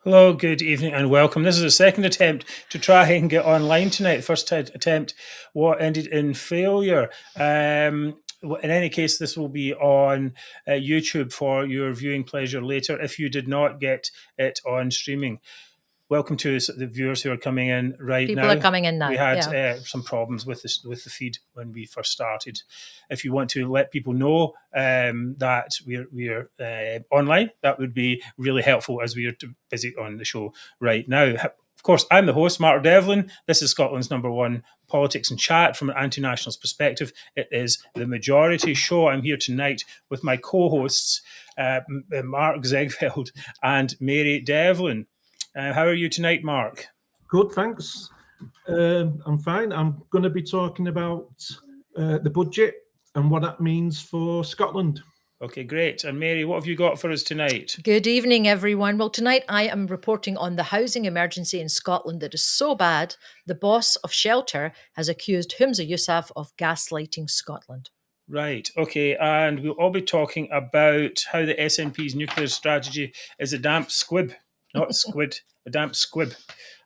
Hello, good evening and welcome. This is a second attempt to try and get online tonight. The first attempt ended in failure. In any case, this will be on YouTube for your viewing pleasure later if you did not get it on streaming. Welcome to the viewers who are coming in right now. People are coming in now. We had some problems with the feed when we first started. If you want to let people know that we're online, that would be really helpful as we are busy on the show right now. Of course, I'm the host, Mark Devlin. This is Scotland's #1 politics and chat from an anti-nationalist perspective. It is the majority show. I'm here tonight with my co-hosts, Mark Zegveldt and Mary Devlin. How are you tonight, Mark? Good, thanks. I'm fine. I'm going to be talking about the budget and what that means for Scotland. Okay, great. And Mary, what have you got for us tonight? Good evening, everyone. Well, tonight I am reporting on the housing emergency in Scotland that is so bad, the boss of Shelter has accused Humza Yousaf of gaslighting Scotland. Right, okay, and we'll all be talking about how the SNP's nuclear strategy is a damp squib. Not squid, a damp squib.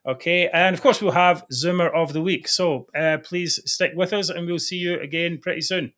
Okay, and of course we'll have Zoomer of the Week. So please stick with us and we'll see you again pretty soon.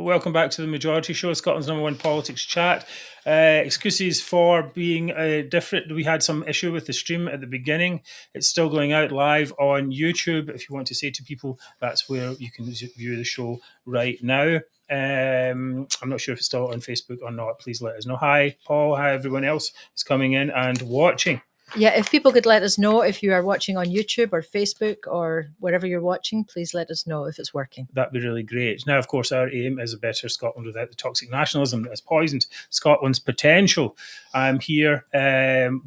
Welcome back to the Majority Show, Scotland's #1 politics chat. Excuses for being different. We had some issue with the stream at the beginning. It's still going out live on YouTube. If you want to say to people, that's where you can view the show right now. I'm not sure if it's still on Facebook or not. Please let us know. Hi, Paul. Hi, everyone else is coming in and watching. Yeah, if people could let us know if you are watching on YouTube or Facebook or wherever you're watching, please let us know if it's working. That'd be really great. Now, of course, our aim is a better Scotland without the toxic nationalism that has poisoned Scotland's potential. I'm here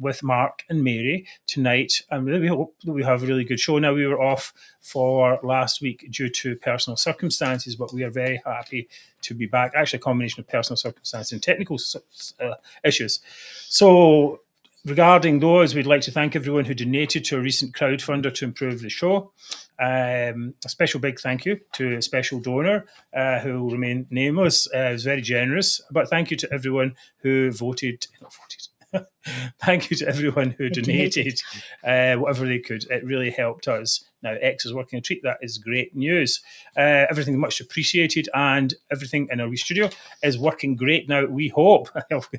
with Mark and Mary tonight, and we hope that we have a really good show. Now, we were off for last week due to personal circumstances, but we are very happy to be back. Actually, a combination of personal circumstances and technical issues. So, regarding those, we'd like to thank everyone who donated to a recent crowdfunder to improve the show. A special big thank you to a special donor who will remain nameless. It was very generous. But thank you to everyone who voted. Thank you to everyone who donated whatever they could. It really helped us. Now, X is working a treat. That is great news. Everything much appreciated, and everything in our wee studio is working great now. We hope. Of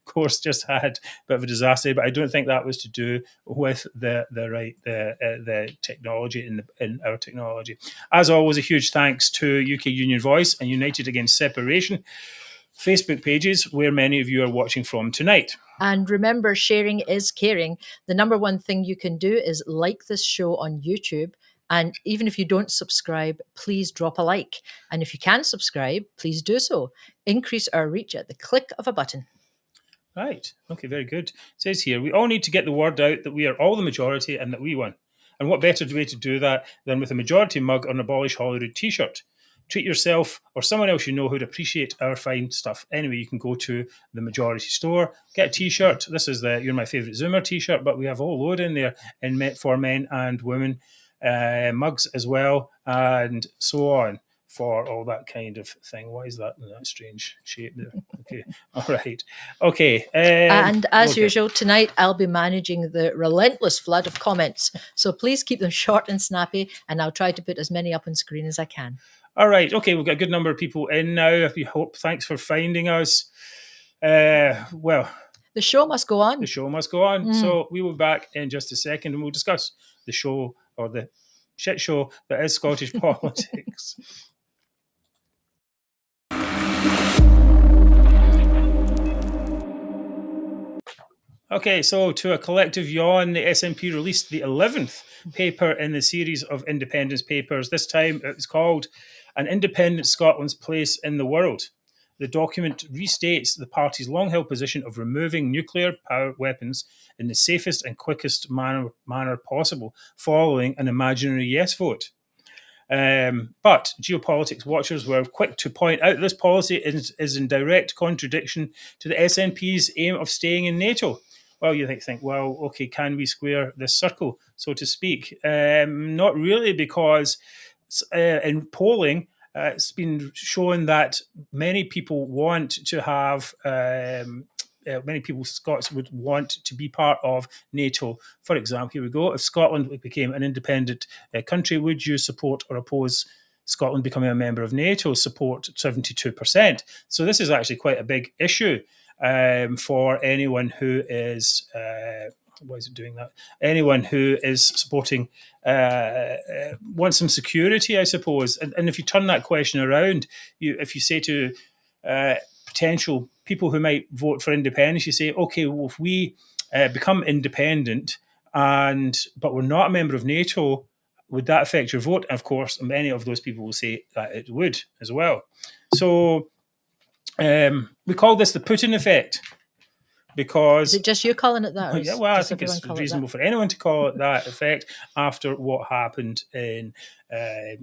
course, just had a bit of a disaster, but I don't think that was to do with the technology in our technology. As always, a huge thanks to UK Union Voice and United Against Separation Facebook pages, where many of you are watching from tonight. And remember, sharing is caring. The #1 thing you can do is like this show on YouTube. And even if you don't subscribe, please drop a like. And if you can subscribe, please do so. Increase our reach at the click of a button. Right. Okay, very good. It says here, we all need to get the word out that we are all the majority and that we won. And what better way to do that than with a majority mug or an Abolish Holyrood t-shirt? Treat yourself or someone else you know who'd appreciate our fine stuff. Anyway, you can go to the Majority store, get a t-shirt. This is the You're My Favourite Zoomer t-shirt, but we have a whole load in there for men and women, mugs as well, and so on, for all that kind of thing. Why is that in that strange shape there? Okay, all right. Okay. And as usual, tonight I'll be managing the relentless flood of comments. So please keep them short and snappy, and I'll try to put as many up on screen as I can. All right. Okay, we've got a good number of people in now. We hope. Thanks for finding us. Well, the show must go on. The show must go on. So we will be back in just a second and we'll discuss the show, or the shit show that is Scottish politics. Okay, so to a collective yawn, the SNP released the 11th paper in the series of independence papers. This time it's called An Independent Scotland's Place in the World. The document restates the party's long-held position of removing nuclear power weapons in the safest and quickest manner possible, following an imaginary yes vote. But geopolitics watchers were quick to point out this policy is in direct contradiction to the SNP's aim of staying in NATO. Well, you think, well, okay, can we square this circle, so to speak? Not really, because in polling, it's been shown that many people want to have, many people, Scots, would want to be part of NATO. For example, here we go. If Scotland became an independent country, would you support or oppose Scotland becoming a member of NATO? Support 72%. So this is actually quite a big issue for anyone who is why is it doing that? Anyone who is supporting wants some security, I suppose. And if you turn that question around, if you say to potential people who might vote for independence, you say, okay, well, if we become independent but we're not a member of NATO, would that affect your vote? And of course, many of those people will say that it would as well. So we call this the Putin effect. Because is it just you calling it that? Yeah, well, I think it's reasonable for anyone to call it that effect after what happened in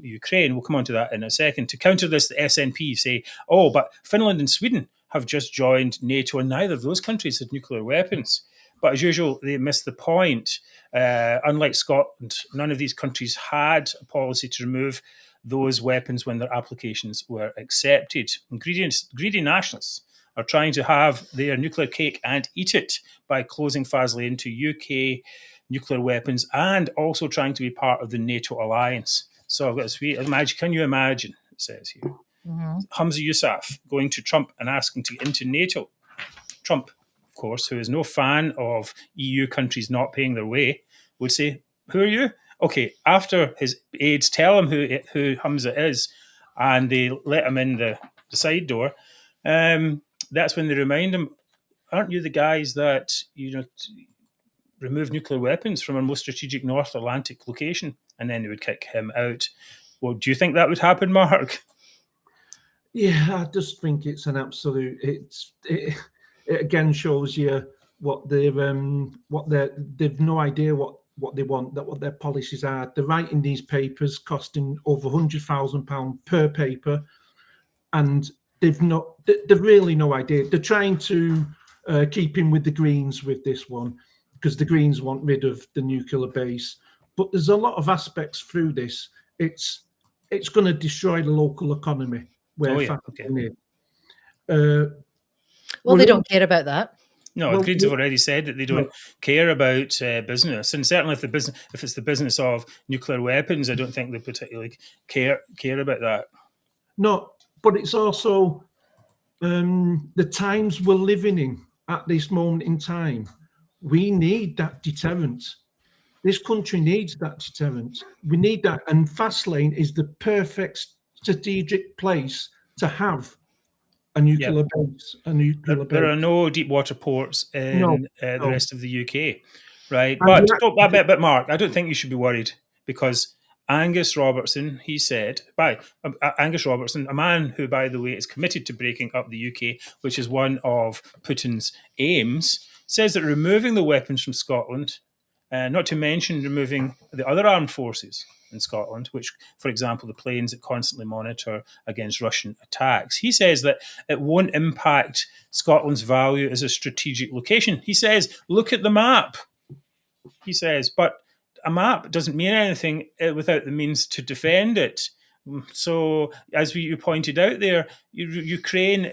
Ukraine. We'll come on to that in a second. To counter this, the SNP say, oh, but Finland and Sweden have just joined NATO, and neither of those countries had nuclear weapons. But as usual, they miss the point. Unlike Scotland, none of these countries had a policy to remove those weapons when their applications were accepted. And greedy nationalists are trying to have their nuclear cake and eat it by closing fast lane to UK nuclear weapons and also trying to be part of the NATO alliance. So I've got this imagine. Can you imagine? It says here, Humza Yousaf going to Trump and asking to get into NATO. Trump, of course, who is no fan of EU countries not paying their way, would say, "Who are you?" Okay, after his aides tell him who Humza is, and they let him in the side door. That's when they remind him, aren't you the guys that, remove nuclear weapons from our most strategic North Atlantic location? And then they would kick him out. Well, do you think that would happen, Mark? Yeah, I just think it's an absolute. It again shows you what they've no idea what they want, what their policies are. They're writing these papers costing over £100,000 per paper, and they've really no idea. They're trying to keep in with the Greens with this one, because the Greens want rid of the nuclear base. But there's a lot of aspects through this. It's going to destroy the local economy. Well, they don't care about that. No, the Greens have already said that they don't care about business, and certainly if it's the business of nuclear weapons, I don't think they particularly care about that. No. But it's also the times we're living in at this moment in time. We need that deterrent. This country needs that deterrent. We need that. And Fastlane is the perfect strategic place to have a nuclear base. There are no deep water ports in the rest of the UK, right? But Mark, I don't think you should be worried, because Angus Robertson, Angus Robertson, a man who, by the way, is committed to breaking up the UK, which is one of Putin's aims, says that removing the weapons from Scotland, not to mention removing the other armed forces in Scotland, which, for example, the planes that constantly monitor against Russian attacks, he says that it won't impact Scotland's value as a strategic location. He says, look at the map. He says, but a map doesn't mean anything without the means to defend it. So, as you pointed out there, Ukraine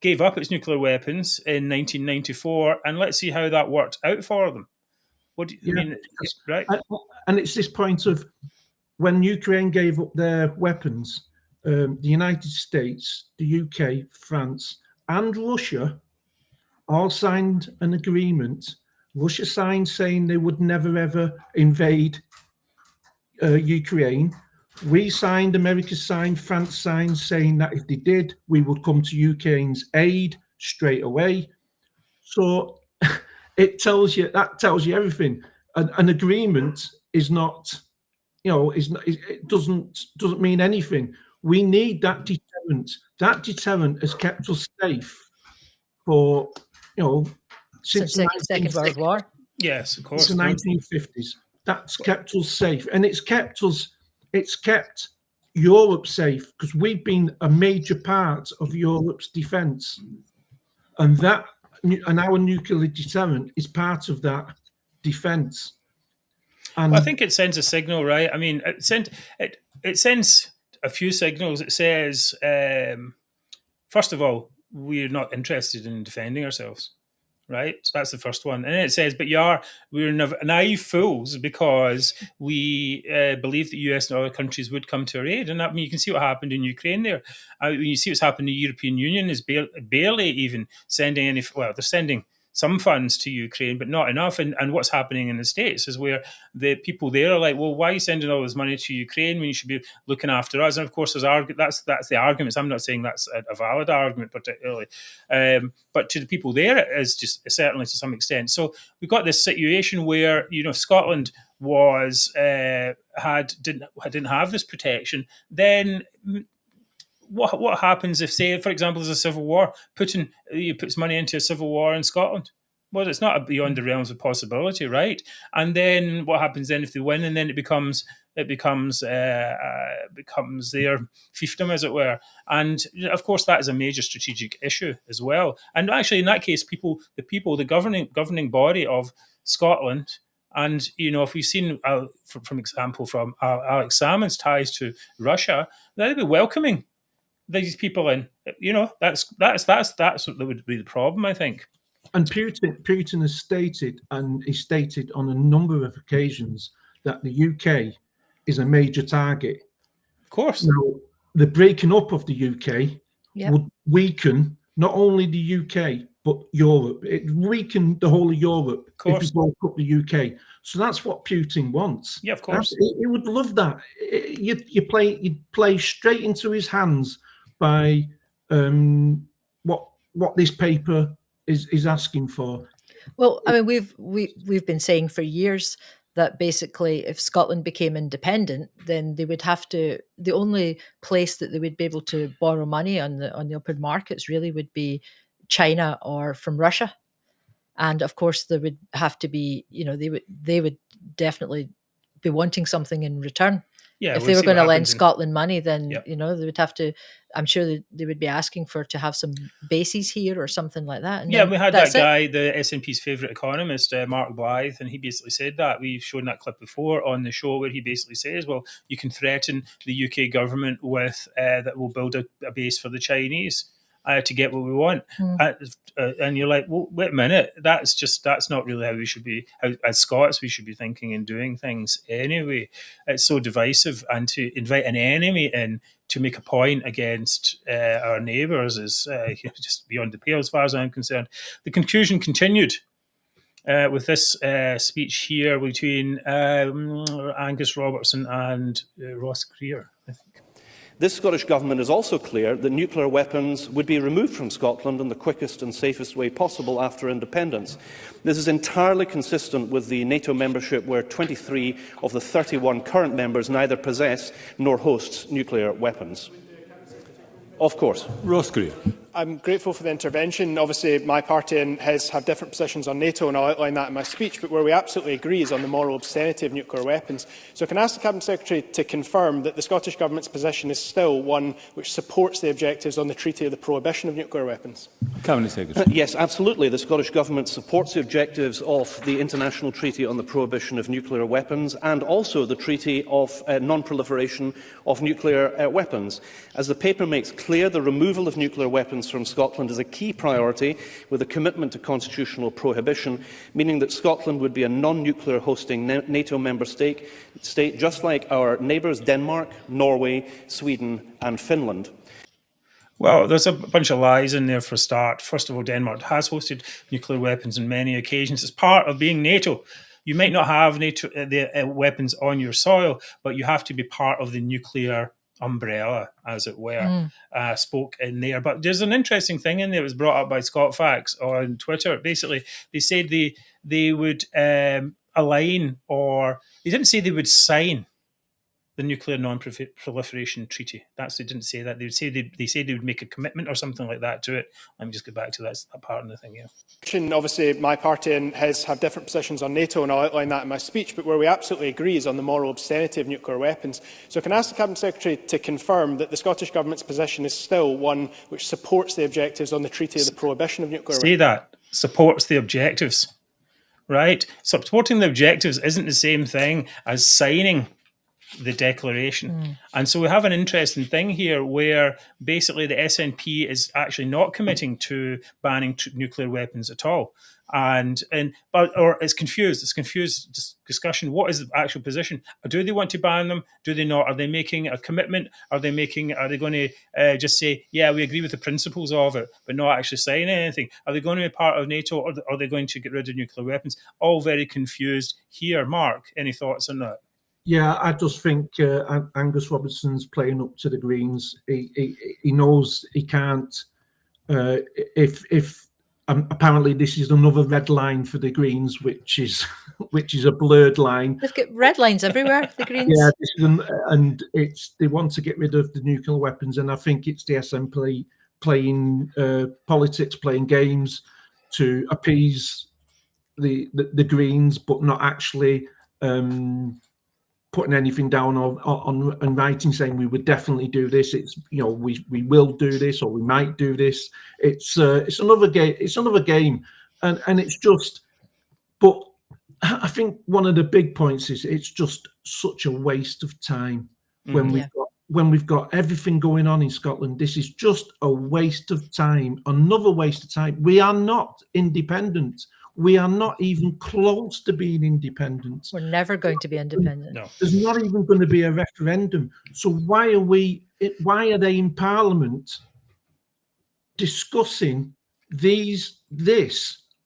gave up its nuclear weapons in 1994, and let's see how that worked out for them. What do you mean? Right? And it's this point of when Ukraine gave up their weapons, the United States, the UK, France, and Russia all signed an agreement. Russia signed saying they would never, ever invade Ukraine. We signed, America signed, France signed, saying that if they did, we would come to Ukraine's aid straight away. So it tells you everything. An agreement is not, it doesn't mean anything. We need that deterrent. That deterrent has kept us safe for, since the Second World War. Yes, of course. Since the 1950s. That's kept us safe, and it's kept Europe safe, because we've been a major part of Europe's defence, and our nuclear deterrent is part of that defence. And I think it sends a signal, right? I mean, it sends a few signals. It says, first of all, we're not interested in defending ourselves. Right, so that's the first one, and then it says, "But we're naive fools because we believe that US and other countries would come to our aid." And I mean, you can see what happened in Ukraine there. When you see what's happened, the European Union is barely even sending any. Well, they're sending some funds to Ukraine, but not enough. And what's happening in the States is where the people there are like, well, why are you sending all this money to Ukraine when you should be looking after us? And of course, that's the arguments. I'm not saying that's a valid argument particularly, but to the people there, it is just certainly to some extent. So we've got this situation where Scotland didn't have this protection. Then what happens if, say, for example, there's a civil war? Putin puts money into a civil war in Scotland. Well, it's not beyond the realms of possibility, right? And then what happens then if they win? And then it becomes their fiefdom, as it were. And of course, that is a major strategic issue as well. And actually, in that case, the governing body of Scotland. And if we've seen, from example, from Alex Salmond's ties to Russia, they'd be welcoming these people in. That's what would be the problem, I think. And Putin has stated, and he stated on a number of occasions, that the UK is a major target. Of course. Now, the breaking up of the UK would weaken not only the UK but Europe. It weakened the whole of Europe if we broke up the UK. So that's what Putin wants. Yeah, of course. He would love that. You'd play straight into his hands by what this paper is asking for. Well, I mean, we've been saying for years that basically if Scotland became independent, then they would have to, the only place that they would be able to borrow money on the open markets really would be China or from Russia. And of course there would have to be, they would definitely be wanting something in return. Yeah, if they were going to lend Scotland money, then they would have to. I'm sure they would be asking to have some bases here or something like that. And we had that guy, the SNP's favourite economist, Mark Blythe, and he basically said that. We've shown that clip before on the show where he basically says, well, you can threaten the UK government with that we'll build a base for the Chinese to get what we want. And you're like, well, wait a minute, that's not really how we should be, as Scots, we should be thinking and doing things anyway. It's so divisive, and to invite an enemy in to make a point against our neighbours is just beyond the pale as far as I'm concerned. The confusion continued with this speech here between Angus Robertson and Ross Greer, I think. This Scottish Government is also clear that nuclear weapons would be removed from Scotland in the quickest and safest way possible after independence. This is entirely consistent with the NATO membership, where 23 of the 31 current members neither possess nor host nuclear weapons. Of course. Ross Greer. I'm grateful for the intervention. Obviously, my party and his have different positions on NATO, and I'll outline that in my speech, but where we absolutely agree is on the moral obscenity of nuclear weapons. So I can ask the Cabinet Secretary to confirm that the Scottish Government's position is still one which supports the objectives on the Treaty of the Prohibition of Nuclear Weapons. Cabinet Secretary. Yes, absolutely. The Scottish Government supports the objectives of the International Treaty on the Prohibition of Nuclear Weapons and also the Treaty of Non-Proliferation of Nuclear Weapons. As the paper makes clear, the removal of nuclear weapons from Scotland is a key priority, with a commitment to constitutional prohibition, meaning that Scotland would be a non-nuclear hosting NATO member state, just like our neighbours Denmark, Norway, Sweden and Finland. Well, there's a bunch of lies in there for a start. First of all, Denmark has hosted nuclear weapons on many occasions. It's part of being NATO. You might not have NATO weapons on your soil, but you have to be part of the nuclear umbrella, as it were, spoke in there. But there's an interesting thing in there that was brought up by ScotFacts on Twitter. Basically, they said they would align, or they didn't say they would sign the Nuclear Non-Proliferation Treaty. That's they didn't say that. They would say they would make a commitment or something like that to it. Let me just get back to that part of the thing. Yeah. Obviously, my party and his have different positions on NATO, and I'll outline that in my speech, but where we absolutely agree is on the moral obscenity of nuclear weapons. So can I ask the Cabinet Secretary to confirm that the Scottish Government's position is still one which supports the objectives on the Treaty of the Prohibition of Nuclear Weapons? Say that. Supports the objectives. Right? Supporting the objectives isn't the same thing as signing the declaration. And so we have an interesting thing here where basically the SNP is actually not committing to banning nuclear weapons at all. Or it's confused. It's confused discussion. What is the actual position? Do they want to ban them? Do they not? Are they making a commitment? Are they going to just say, yeah, we agree with the principles of it, but not actually sign anything? Are they going to be part of NATO, or are they going to get rid of nuclear weapons? All very confused here. Mark, any thoughts on that? Yeah, I just think Angus Robinson's playing up to the Greens. He knows he can't. If apparently this is another red line for the Greens, which is a blurred line. They've got red lines everywhere. The Greens. Yeah, and they want to get rid of the nuclear weapons, and I think it's the SNP playing politics, playing games to appease the Greens, but not actually. Putting anything down on writing, saying we would definitely do this. It's we will do this, or we might do this. It's another game. It's another game, and it's just. But I think one of the big points is it's just such a waste of time when we've got everything going on in Scotland. This is just a waste of time. Another waste of time. We are not independent. We are not even close to being independent. We're never going to be independent. No. There's not even going to be a referendum. So why are they in Parliament discussing this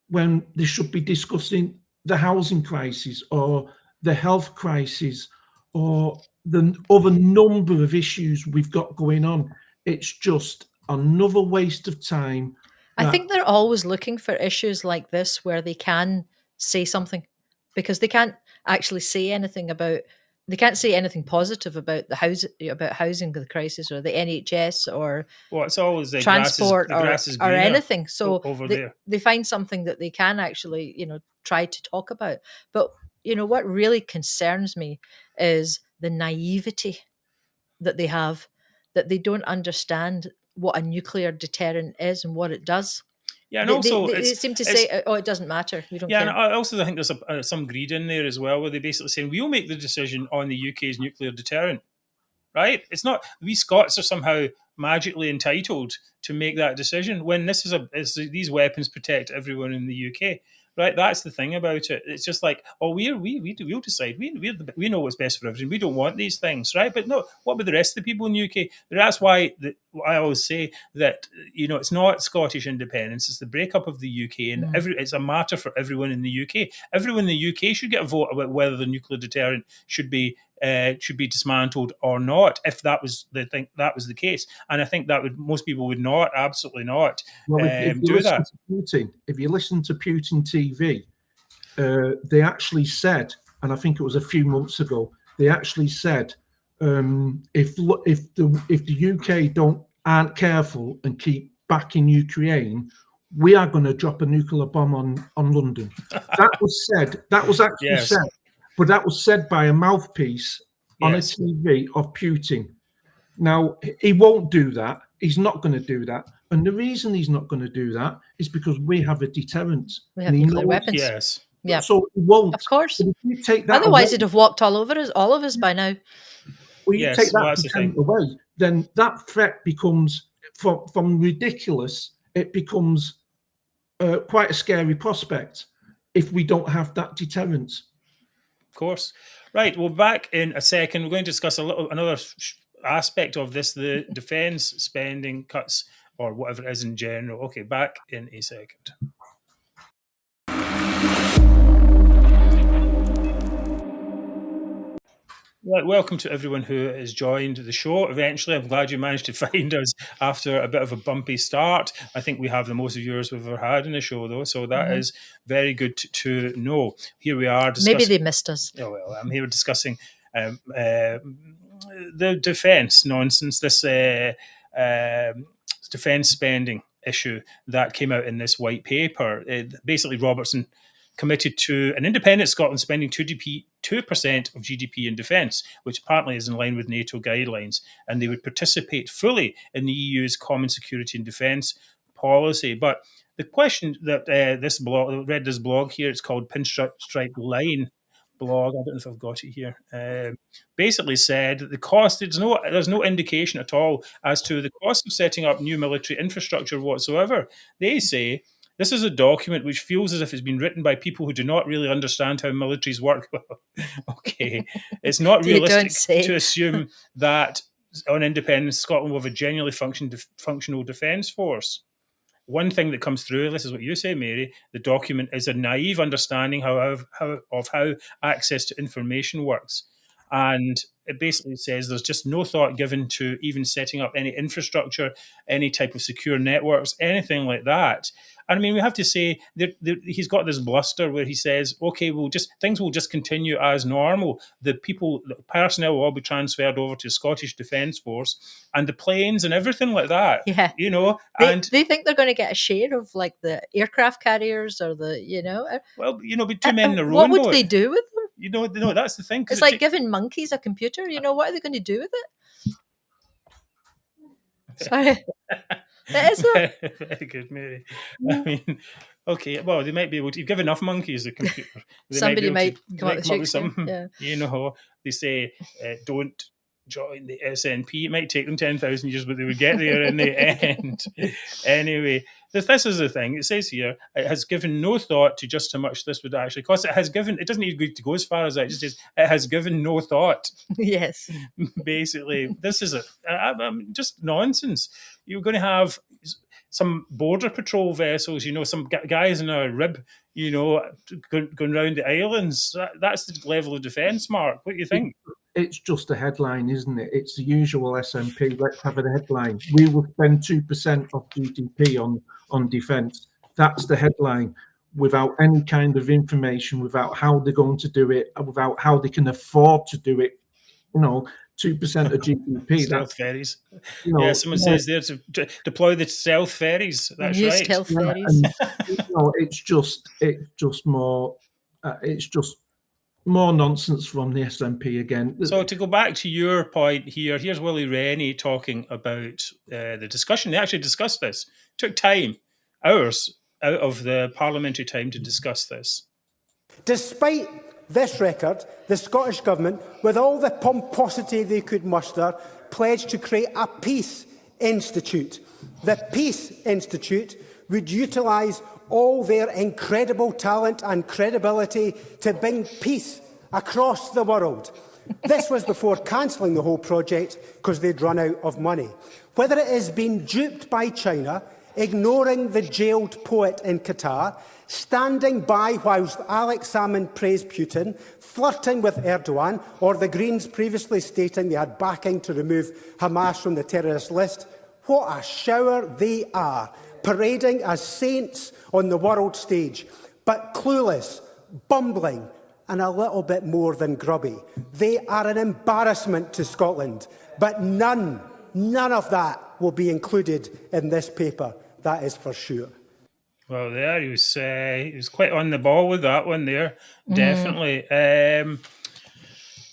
when they should be discussing the housing crisis or the health crisis or the other number of issues we've got going on? It's just another waste of time. I think they're always looking for issues like this where they can say something, because they can't actually say anything they can't say anything positive about the housing crisis or the NHS or it's always the transport grass is or greener anything. So there. They find something that they can actually, try to talk about. But, what really concerns me is the naivety that they have, that they don't understand what a nuclear deterrent is and what it does. Yeah, and also they seem to say, it doesn't matter. We don't care. And I also think there's some greed in there as well, where they basically saying we'll make the decision on the UK's nuclear deterrent. Right? It's not we Scots are somehow magically entitled to make that decision when these weapons protect everyone in the UK. Right, that's the thing about it. It's just like, we'll decide. We know what's best for everyone. We don't want these things, right? But no, what about the rest of the people in the UK? That's why I always say that it's not Scottish independence; it's the breakup of the UK, and it's a matter for everyone in the UK. Everyone in the UK should get a vote about whether the nuclear deterrent should be dismantled or not, if that was the case. And I think most people would not, absolutely not, do that. If you listen to Putin TV, they actually said, and I think it was a few months ago, they actually said, if the UK aren't careful and keep backing Ukraine, we are going to drop a nuclear bomb on London. That was said. That was actually said. But that was said by a mouthpiece on a TV of Putin. Now, he won't do that. He's not going to do that. And the reason he's not going to do that is because we have a deterrent. We have nuclear weapons. Yes. Yeah. So he won't. Of course. If you take that Otherwise, away, it'd have walked all of us by now. Well, you take that deterrent away, then that threat becomes, from ridiculous, it becomes quite a scary prospect if we don't have that deterrent. Of course. Right, well, back in a second. We're going to discuss another aspect of this, the defence spending cuts or whatever it is in general. Okay, back in a second. Right, welcome to everyone who has joined the show. Eventually, I'm glad you managed to find us after a bit of a bumpy start. I think we have the most viewers we've ever had in the show, though, so that is very good to know. Here we are discussing... Maybe they missed us. Oh, well, I'm here discussing defence nonsense, this defence spending issue that came out in this white paper. Basically, Robison committed to an independent Scotland spending 2% of GDP in defence, which apparently is in line with NATO guidelines, and they would participate fully in the EU's common security and defence policy. But the question that this blog here, it's called Pinstripe Line blog, I don't know if I've got it here, basically said that the cost, there's no indication at all as to the cost of setting up new military infrastructure whatsoever. They say this is a document which feels as if it's been written by people who do not really understand how militaries work. Okay, it's not realistic to assume that on independence Scotland will have a genuinely functional defence force. One thing that comes through, this is what you say, Mary, the document is a naive understanding of how access to information works. And it basically says there's just no thought given to even setting up any infrastructure, any type of secure networks, anything like that. And I mean, we have to say he's got this bluster where he says, okay, things will just continue as normal. The personnel will all be transferred over to Scottish Defence Force and the planes and everything like that. Yeah. You know, they think they're going to get a share of like the aircraft carriers or well, you know, be two men in a row. What would they do with them? You know, that's the thing. It's like giving monkeys a computer. What are they going to do with it? Sorry. Is it? Very good, Mary. I mean, okay, well, they might be able to. You've given enough monkeys a computer. Somebody might come up with something. Yeah. You know, they say don't join the SNP. It might take them 10,000 years, but they would get there in the end. Anyway, this is the thing. It says here, it has given no thought to just how much this would actually cost. It doesn't need to go as far as that. It just says it has given no thought. Yes. Basically, this is just nonsense. You're going to have some border patrol vessels, some guys in a rib, going around the islands. That's the level of defence, Mark. What do you think? It's just a headline, isn't it? It's the usual SNP. Let's have a headline. We will spend 2% of GDP on defence. That's the headline, without any kind of information, without how they're going to do it, without how they can afford to do it. 2% of GDP. Stealth ferries. Someone says there to deploy the stealth ferries. That's right. Stealth ferries. It's just more nonsense from the SNP again. So to go back to your point here, here's Willie Rennie talking about the discussion. They actually discussed this. Took hours out of the parliamentary time to discuss this. Despite this record, the Scottish Government, with all the pomposity they could muster, pledged to create a Peace Institute. The Peace Institute would utilise all their incredible talent and credibility to bring peace across the world. This was before cancelling the whole project because they'd run out of money. Whether it has been duped by China, ignoring the jailed poet in Qatar, standing by whilst Alex Salmond praised Putin, flirting with Erdogan, or the Greens previously stating they had backing to remove Hamas from the terrorist list, what a shower they are, parading as saints on the world stage, but clueless, bumbling, and a little bit more than grubby. They are an embarrassment to Scotland, but none of that will be included in this paper. That is for sure. Well, there he was quite on the ball with that one there, definitely.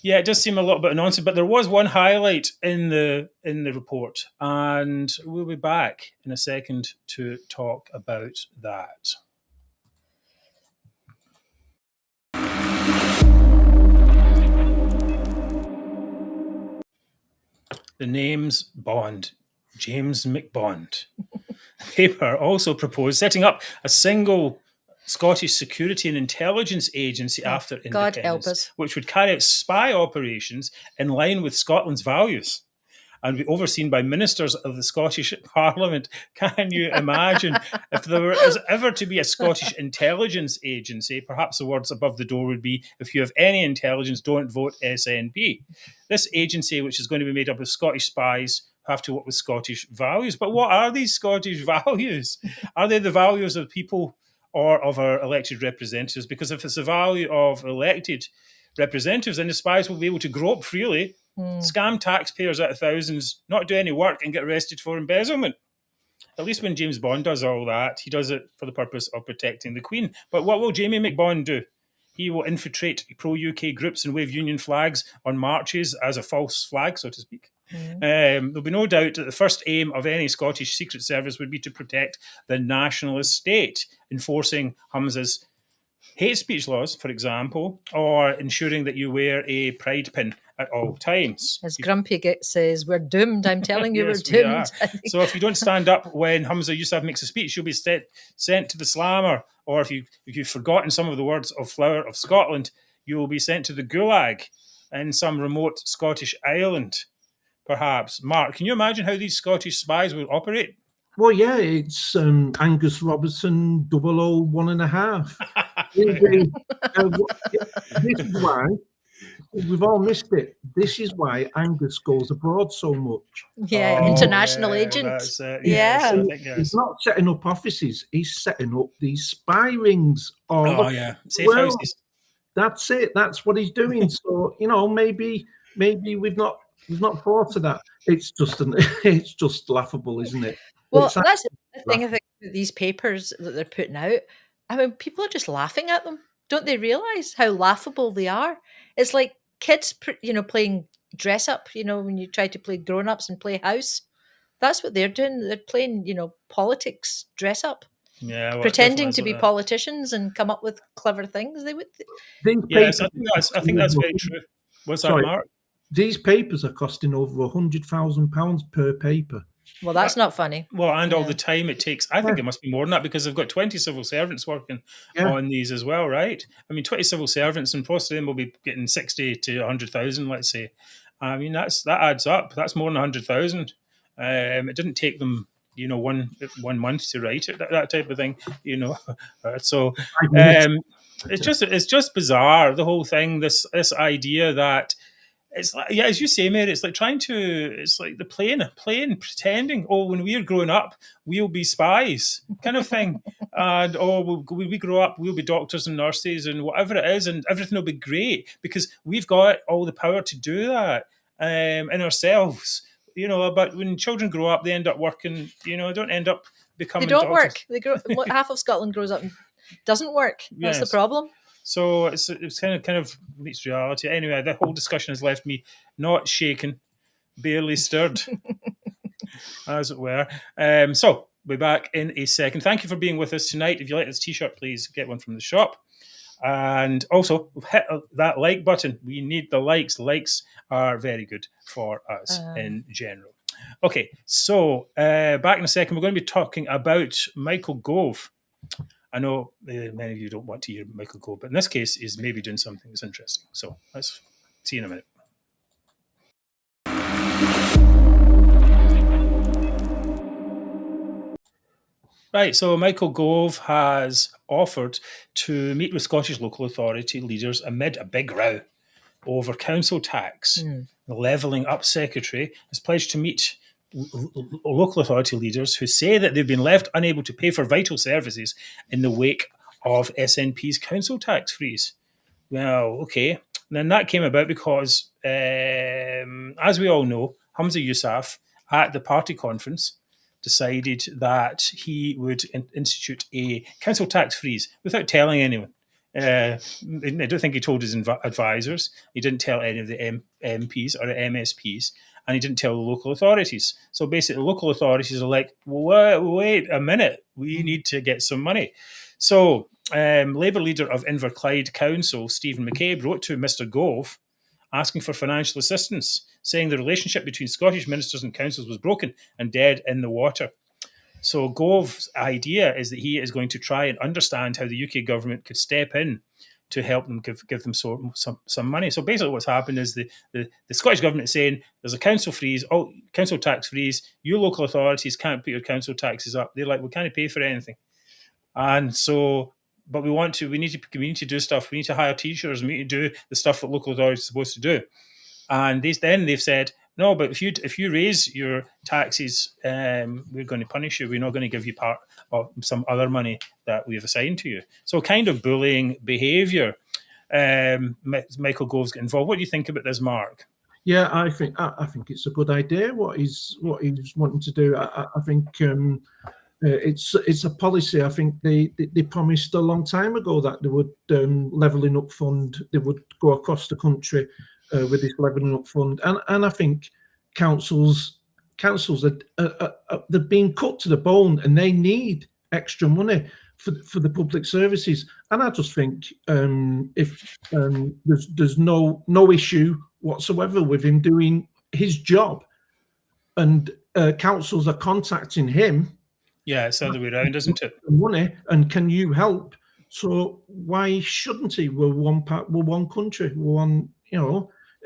Yeah, it does seem a little bit of nonsense, but there was one highlight in the report, and we'll be back in a second to talk about that. The name's Bond, James McBond. The paper also proposed setting up a single Scottish security and intelligence agency after independence, God help us, which would carry out spy operations in line with Scotland's values and be overseen by ministers of the Scottish Parliament. Can you imagine if there was ever to be a Scottish intelligence agency? Perhaps the words above the door would be, if you have any intelligence, don't vote SNP. This agency, which is going to be made up of Scottish spies, have to work with Scottish values. But what are these Scottish values? Are they the values of people or of our elected representatives? Because if it's the value of elected representatives, then the spies will be able to grope freely Scam taxpayers out of thousands, not do any work and get arrested for embezzlement. At least when James Bond does all that, he does it for the purpose of protecting the Queen. But what will Jamie McBond do? He will infiltrate pro-UK groups and wave Union flags on marches as a false flag, so to speak. There'll be no doubt that the first aim of any Scottish Secret Service would be to protect the nationalist state, enforcing Humza's hate speech laws, for example, or ensuring that you wear a pride pin at all times. As Grumpy says, we're doomed. I'm telling you, Yes, we're we doomed. are. So if you don't stand up when Humza Yousaf makes a speech, you'll be sent to the slammer. Or if you've forgotten some of the words of Flower of Scotland, you will be sent to the Gulag in some remote Scottish island, perhaps. Mark, can you imagine how these Scottish spies will operate? Well, yeah, it's Angus Robison 001.5. This is why we've all missed it. This is why Angus goes abroad so much. Yeah, international agent. That's it. Yeah. Yes, I think, yes. He's not setting up offices. He's setting up these spy rings. Safe houses. That's it. That's what he's doing. So maybe we've not thought of that. It's just laughable, isn't it? Well, that's the thing. I think with these papers that they're putting out, I mean, people are just laughing at them. Don't they realise how laughable they are? It's like kids, playing dress up. When you try to play grown ups and play house, that's what they're doing. They're playing, politics dress up. Yeah, well, pretending to be politicians and come up with clever things. They would. Yes, I think that's very true. What's that, Mark? These papers are costing over £100,000 per paper. Well, that's not funny. Well, and all the time it takes. I think it must be more than that because they've got 20 civil servants working on these as well, right? I mean, 20 civil servants, and most of them will be getting 60 to 100,000, let's say. I mean, that adds up. That's more than 100,000. It didn't take them, one month to write it, that type of thing, So it's just bizarre, the whole thing. This idea that. It's like, as you say, Mary, it's like the playing, pretending, when we're growing up, we'll be spies, kind of thing. And, when we grow up, we'll be doctors and nurses and whatever it is, and everything will be great because we've got all the power to do that in ourselves. But when children grow up, they end up working, don't end up becoming They don't doctors. work. Half of Scotland grows up and doesn't work. That's the problem. So it's kind of meets reality. Anyway, the whole discussion has left me not shaken, barely stirred, as it were. So we'll be back in a second. Thank you for being with us tonight. If you like this T-shirt, please get one from the shop. And also, hit that like button. We need the likes. The likes are very good for us in general. Okay, so back in a second, we're going to be talking about Michael Gove. I know many of you don't want to hear Michael Gove, but in this case, he's maybe doing something that's interesting. So let's see in a minute. Right, so Michael Gove has offered to meet with Scottish local authority leaders amid a big row over council tax. The Levelling Up Secretary has pledged to meet local authority leaders who say that they've been left unable to pay for vital services in the wake of SNP's council tax freeze. Well, okay. And then that came about because, as we all know, Humza Yousaf at the party conference decided that he would institute a council tax freeze without telling anyone. I don't think he told his advisors. He didn't tell any of the MPs or the MSPs. And he didn't tell the local authorities. So basically, the local authorities are like, wait a minute, we need to get some money. So Labour leader of Inverclyde Council, Stephen McCabe, wrote to Mr Gove asking for financial assistance, saying the relationship between Scottish ministers and councils was broken and dead in the water. So Gove's idea is that he is going to try and understand how the UK government could step in to help them give them some money. So basically what's happened is the Scottish government is saying there's a council freeze, council tax freeze, you local authorities can't put your council taxes up. They're like, we can't pay for anything. And so, but we need to do stuff. We need to hire teachers. We need to do the stuff that local authorities are supposed to do. And they've said, no, but if you raise your taxes, we're going to punish you. We're not going to give you part of some other money that we've assigned to you. So kind of bullying behaviour. Michael Gove's get involved. What do you think about this, Mark? Yeah, I think it's a good idea. What he's wanting to do. I think it's a policy. I think they promised a long time ago that they would levelling up fund. They would go across the country with this levelling up fund, and I think councils are they're being cut to the bone, and they need extra money for the public services. And I just think if there's no issue whatsoever with him doing his job, and councils are contacting him. Yeah, it's the other way around, isn't it? Money, and can you help? So why shouldn't he? We're one country, we're one.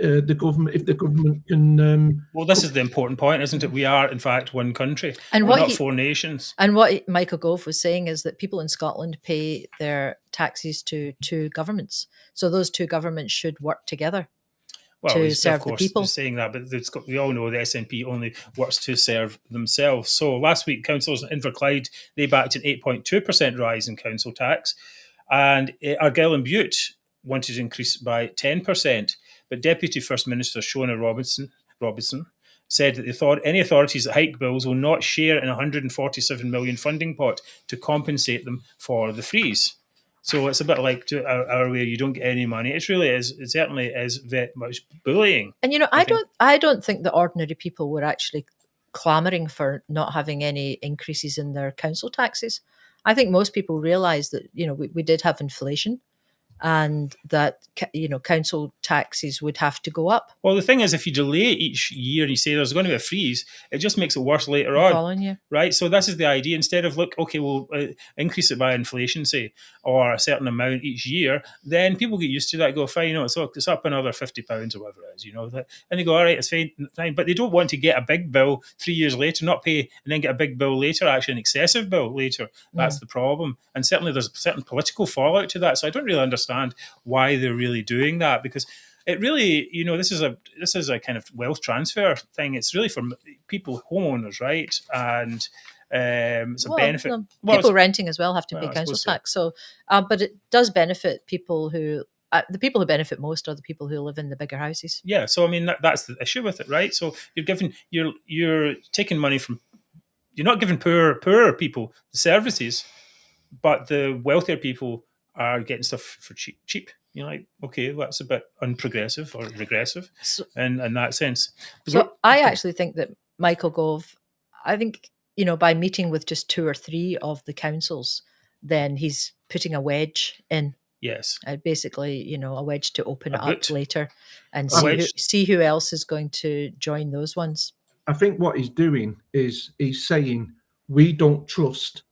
The government. If the government can. Well, this is the important point, isn't it? We are, in fact, one country. And we're not four nations. And what Michael Gove was saying is that people in Scotland pay their taxes to two governments, so those two governments should work together. Well, to serve of course, the people. He's saying that, but we all know the SNP only works to serve themselves. So last week, councillors in Inverclyde, they backed an 8.2% rise in council tax, and Argyll and Bute wanted to increase by 10%. But Deputy First Minister Shona Robison said that any authorities that hike bills will not share in a $147 million funding pot to compensate them for the freeze. So it's a bit like our way, you don't get any money. It certainly is very much bullying. And I don't think that ordinary people were actually clamouring for not having any increases in their council taxes. I think most people realise that we did have inflation, and that council taxes would have to go up. Well, the thing is, if you delay each year and you say there's going to be a freeze, it just makes it worse later on. Following you. Right? So this is the idea. Instead of, we'll increase it by inflation, say, or a certain amount each year, then people get used to that, go, fine, it's up another £50 or whatever it is, and they go, all right, it's fine. But they don't want to get a big bill 3 years later, not pay, and then get a big bill later, actually an excessive bill later. That's the problem. And certainly there's a certain political fallout to that. So I don't really understand why they're really doing that, because it really, this is a kind of wealth transfer thing. It's really for people, homeowners, right? And it's a benefit. People renting as well have to pay council tax. So, but it does benefit people who. The people who benefit most are the people who live in the bigger houses. Yeah, so I mean that's the issue with it, right? So you're taking money from, you're not giving poorer people the services, but the wealthier people are getting stuff for cheap. You're like, okay, well, that's a bit unprogressive or regressive in that sense. So I actually think that Michael Gove, I think, by meeting with just 2 or 3 of the councils, then he's putting a wedge in. Yes. Basically, a wedge to open it up later and see who else is going to join those ones. I think what he's doing is he's saying we don't trust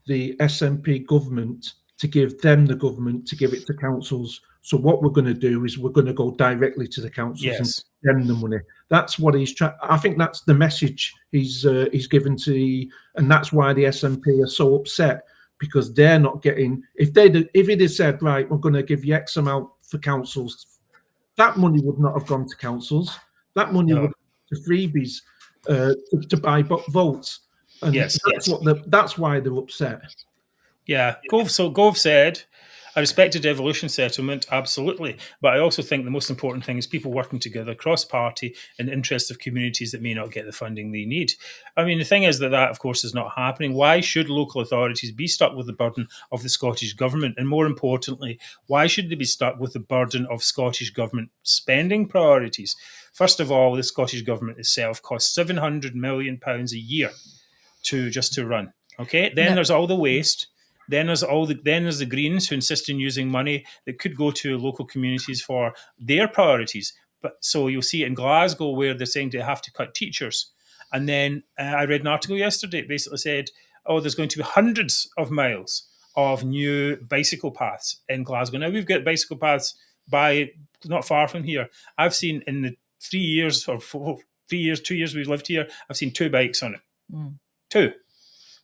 the SNP government to give them the government to give it to councils. So what we're going to do is we're going to go directly to the councils and give them the money. That's what he's trying. I think that's the message he's given to, and that's why the SNP are so upset, because they're not getting. If it had said, right, we're going to give you X amount for councils, that money would not have gone to councils. That money would go to freebies to buy votes. And that's why they're upset. Yeah, Gove said, I respect a devolution settlement, absolutely. But I also think the most important thing is people working together cross-party in the interests of communities that may not get the funding they need. I mean, the thing is that of course, is not happening. Why should local authorities be stuck with the burden of the Scottish Government? And more importantly, why should they be stuck with the burden of Scottish Government spending priorities? First of all, the Scottish Government itself costs £700 million a year to run. Okay, then there's all the waste. Then there's the Greens who insist on using money that could go to local communities for their priorities. But so you'll see in Glasgow where they're saying they have to cut teachers. And then I read an article yesterday. It basically said, there's going to be hundreds of miles of new bicycle paths in Glasgow. Now we've got bicycle paths by not far from here. I've seen in the 2 years we've lived here, I've seen 2 bikes on it. 2.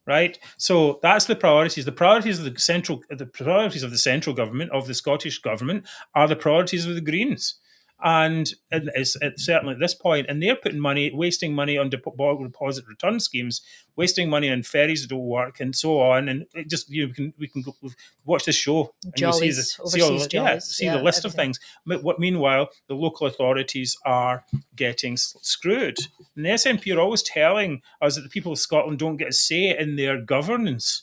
Right, so that's the priorities. The priorities of the central government, of the Scottish Government, are the priorities of the Greens, And it's certainly at this point, and they're wasting money on deposit return schemes, wasting money on ferries that don't work, and so on. And it just we can go, watch this show, and Jollies, see the list of things. Meanwhile, the local authorities are getting screwed. And the SNP are always telling us that the people of Scotland don't get a say in their governance.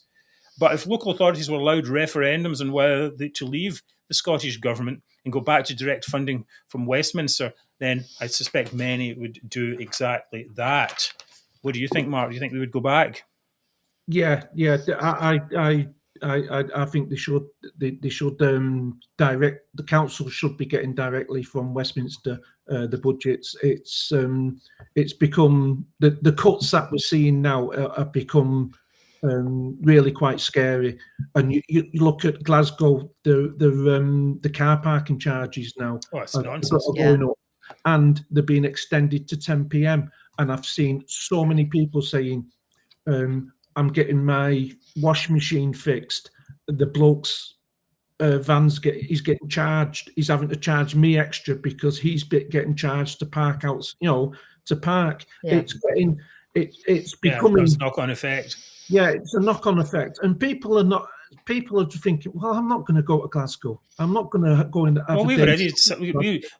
But if local authorities were allowed referendums on whether to leave the Scottish Government and go back to direct funding from Westminster, then I suspect many would do exactly that. What do you think, Mark? Do you think they would go back? Yeah. I think they should. They should direct. The council should be getting directly from Westminster the budgets. It's become the cuts that we're seeing now have become really quite scary. And you look at Glasgow, the car parking charges now are nonsense. Going up, and they're being extended to 10 p.m. And I've seen so many people saying, I'm getting my wash machine fixed. The bloke's he's getting charged. He's having to charge me extra because he's getting charged to park out, to park. Yeah. It's becoming it's a knock-on effect. Yeah, it's a knock-on effect, and people are thinking, well, I'm not going to go to Glasgow. I'm not going to go in.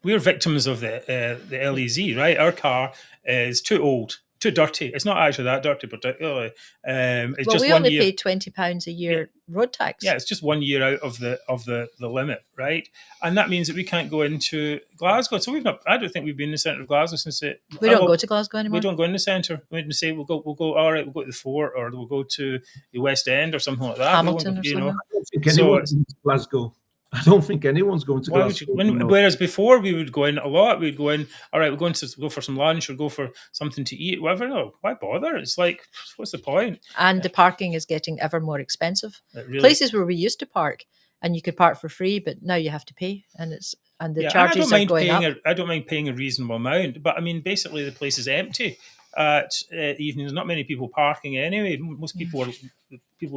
We're victims of the LEZ, right? Our car is too old, too dirty. It's not actually that dirty, particularly. It's just we only pay £20 a year road tax. Yeah, it's just 1 year out of the limit, right? And that means that we can't go into Glasgow. So I don't think we've been in the centre of Glasgow since we don't go to Glasgow anymore. We don't go in the centre. We say we'll go. All right, we'll go to the Fort, or we'll go to the West End or something like that. Hamilton or something. Glasgow. I don't think anyone's going to Glasgow. Whereas before we would go in a lot. We'd go in, all right, we're going to go for some lunch or go for something to eat, whatever. No, why bother? It's like, what's the point? And the parking is getting ever more expensive. Places where we used to park and you could park for free, but now you have to pay, and the charges are going up. I don't mind paying a reasonable amount, but I mean, basically the place is empty at evening. There's not many people parking anyway. Most people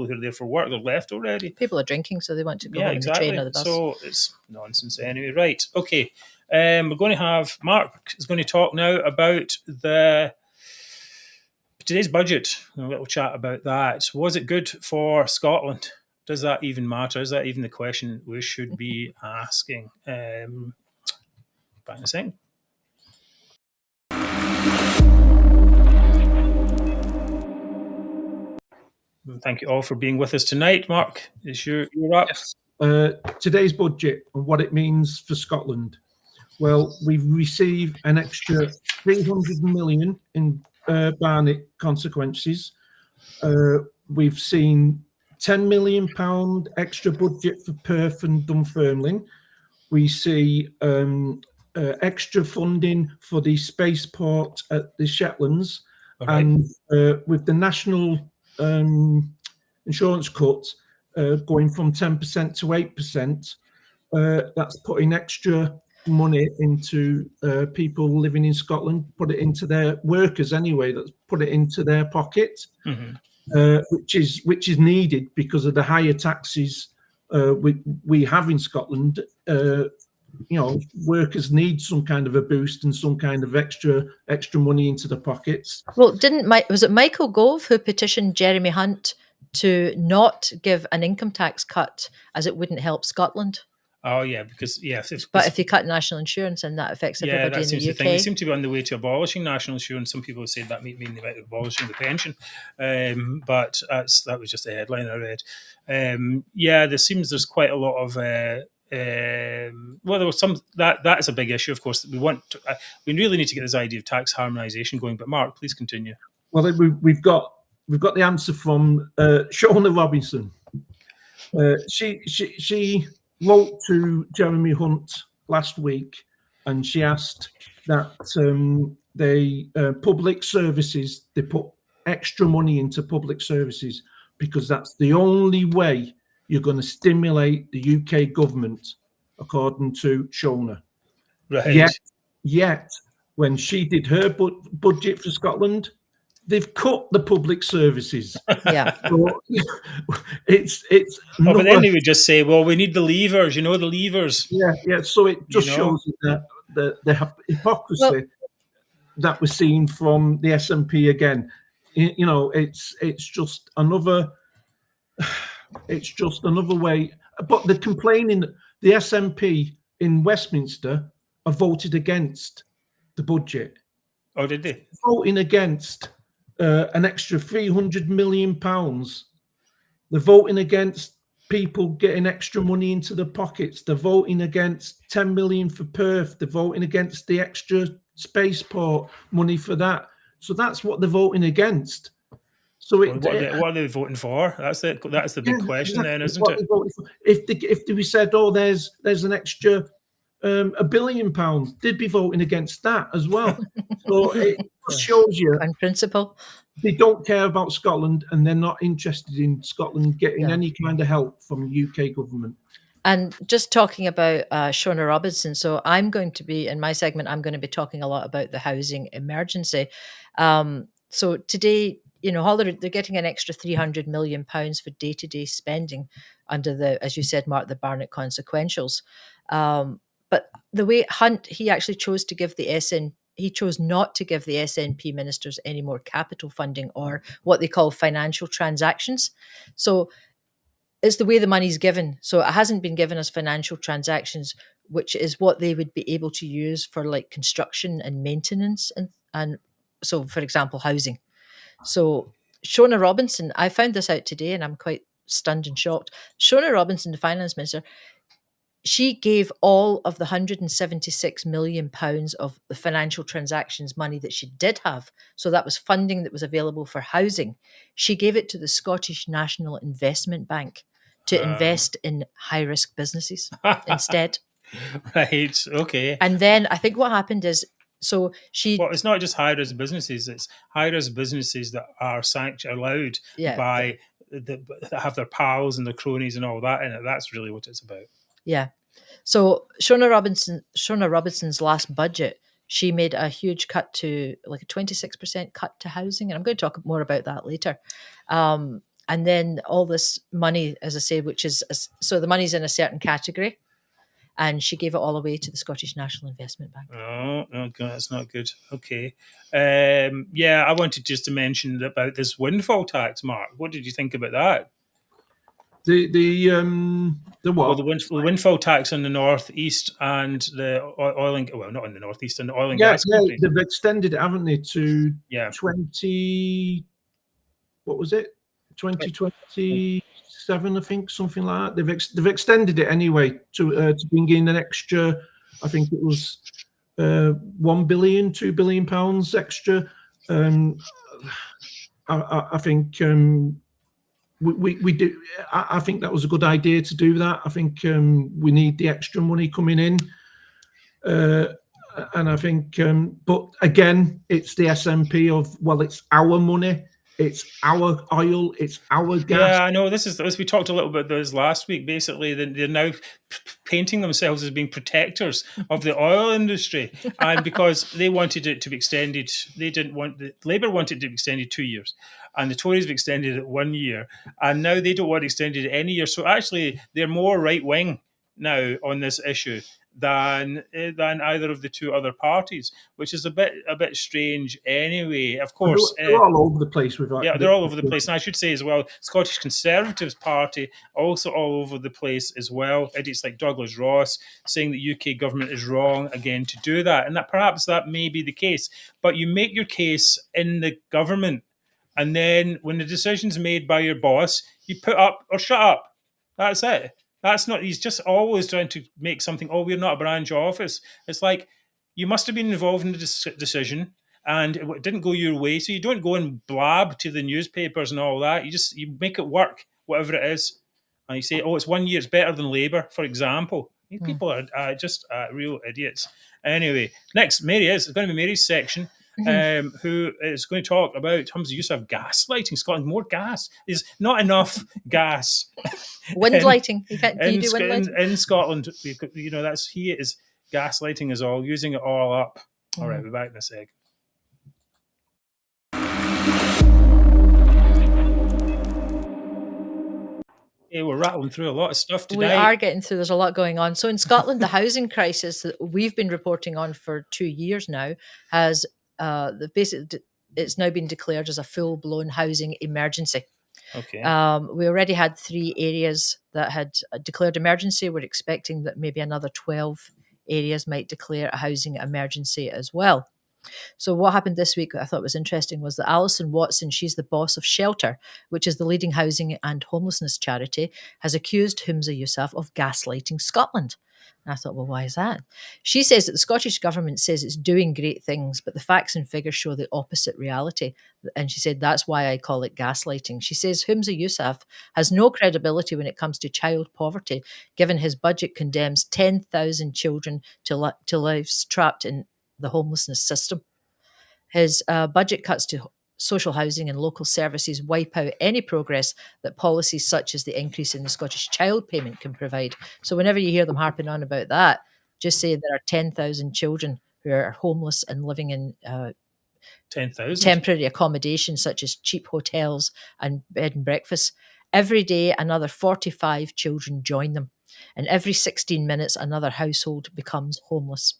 who are there for work, they're left already. People are drinking, so they want to go on the train or the bus. So it's nonsense anyway. Right, okay. We're going to have Mark is going to talk now about today's budget. A little chat about that. Was it good for Scotland? Does that even matter? Is that even the question we should be asking? Back in a second. Thank you all for being with us tonight. Mark, you're up. Yes. Today's budget and what it means for Scotland. Well, we've received an extra 300 million in Barnett consequences. We've seen £10 million extra budget for Perth and Dunfermline. We see extra funding for the spaceport at the Shetlands. Right. And with the national insurance cut going from 10% to 8%, that's putting extra money into people living in Scotland, put it into their workers anyway, that's put it into their pocket, which is needed because of the higher taxes we have in Scotland. Workers need some kind of a boost and some kind of extra money into the pockets. Well, was it Michael Gove who petitioned Jeremy Hunt to not give an income tax cut as it wouldn't help Scotland? Oh yeah, because but if you cut national insurance, and that affects everybody in the UK. They seem to be on the way to abolishing national insurance. Some people have said that might mean they might be abolishing the pension, but that was just a headline I read. There seems there's quite a lot of. There was some that is a big issue. Of course, we really need to get this idea of tax harmonisation going. But Mark, please continue. Well, we've got the answer from Shona Robison. She wrote to Jeremy Hunt last week, and she asked that public services, they put extra money into public services because that's the only way you're going to stimulate the UK government, according to Shona. Right. Yet, when she did her budget for Scotland, they've cut the public services. Yeah. So it's. But then they would just say, "Well, we need the levers. The levers." Yeah. So it just shows that the hypocrisy that we're seeing from the SNP again. You know, it's just another way. But they're complaining that the SNP in Westminster have voted against the budget. Oh, did they? Voting against an extra £300 million. They're voting against people getting extra money into their pockets. They're voting against 10 million for Perth. They're voting against the extra spaceport money for that. So that's what they're voting against. So what are they voting for? That's the big question, then, isn't it? If we said, oh, there's an extra £1 billion, they'd be voting against that as well. So it shows you on principle. They don't care about Scotland, and they're not interested in Scotland getting any kind of help from the UK government. And just talking about Shona Robison, so I'm going to be, in my segment, I'm going to be talking a lot about the housing emergency. So today, you know, they're getting an extra £300 million for day-to-day spending under the, as you said, Mark, the Barnett consequentials. But the way Hunt, he actually chose to give he chose not to give the SNP ministers any more capital funding or what they call financial transactions. So it's the way the money's given. So it hasn't been given as financial transactions, which is what they would be able to use for like construction and maintenance. And so, for example, housing. So Shona Robison, I found this out today and I'm quite stunned and shocked. Shona Robison, the finance minister, she gave all of the £176 million of the financial transactions money that she did have. So that was funding that was available for housing. She gave it to the Scottish National Investment Bank to invest in high-risk businesses instead. Right, okay. And then I think what happened is, well, it's not just high-risk businesses, it's high-risk businesses that are allowed by, that have their pals and their cronies and all that in it. That's really what it's about. Yeah. So Shona Robinson's last budget, she made a huge cut to like a 26% cut to housing. And I'm going to talk more about that later. And then all this money, as I say, which is, so the money's in a certain category. And she gave it all away to the Scottish National Investment Bank. Oh, God, that's not good. Okay. I wanted just to mention about this windfall tax, Mark. What did you think about that? The what? Well, the windfall tax on the northeast and the oil and not in the northeast and the oil and gas companies. They've extended it, haven't they, to 20? What was it? 2027, I think, something like that. They've extended it anyway to bring in an extra. I think it was £1 billion, £2 billion extra. I think. We do. I think that was a good idea to do that. I think we need the extra money coming in, and I think. But again, it's the SNP of, well, it's our money, it's our oil, it's our gas. Yeah, I know. This we talked a little bit about this last week. Basically, they're now painting themselves as being protectors of the oil industry, and because they wanted it to be extended, Labour wanted it to be extended 2 years. And the Tories have extended it 1 year, and now they don't want to extend it any year. So actually, they're more right wing now on this issue than either of the two other parties, which is a bit strange. Anyway, of course, they're all over the place with that. Yeah, they're all over the place, and I should say as well, Scottish Conservatives Party also all over the place as well. Idiots like Douglas Ross saying the UK government is wrong again to do that, and that perhaps that may be the case. But you make your case in the government. And then when the decision's made by your boss, you put up or shut up. That's it. That's not, he's just always trying to make something, we're not a branch office. It's like, you must have been involved in the decision and it didn't go your way. So you don't go and blab to the newspapers and all that. You make it work, whatever it is. And you say, it's 1 year, it's better than Labour, for example. These people are just real idiots. Anyway, next, it's going to be Mary's section. Who is going to talk about Humza's use of gaslighting Scotland. More gas. There's not enough gas. Wind lighting. Can you do wind lighting? In Scotland, you know, he is gaslighting us all, using it all up. All right, we're back in a sec. Yeah, we're rattling through a lot of stuff We tonight. are getting through. There's a lot going on. So in Scotland, the housing crisis that we've been reporting on for 2 years now has it's now been declared as a full-blown housing emergency. Okay. We already had 3 areas that had declared emergency. We're expecting that maybe another 12 areas might declare a housing emergency as well. So what happened this week that I thought was interesting was that Alison Watson, she's the boss of Shelter, which is the leading housing and homelessness charity, has accused Humza Yousaf of gaslighting Scotland. And I thought, well, why is that? She says that the Scottish government says it's doing great things, but the facts and figures show the opposite reality. And she said, that's why I call it gaslighting. She says Humza Yousaf has no credibility when it comes to child poverty, given his budget condemns 10,000 children to lives trapped in the homelessness system. His budget cuts to social housing and local services wipe out any progress that policies such as the increase in the Scottish child payment can provide. So whenever you hear them harping on about that, just say there are 10,000 children who are homeless and living in 10,000? temporary accommodation, such as cheap hotels and bed and breakfasts. Every day, another 45 children join them. And every 16 minutes, another household becomes homeless.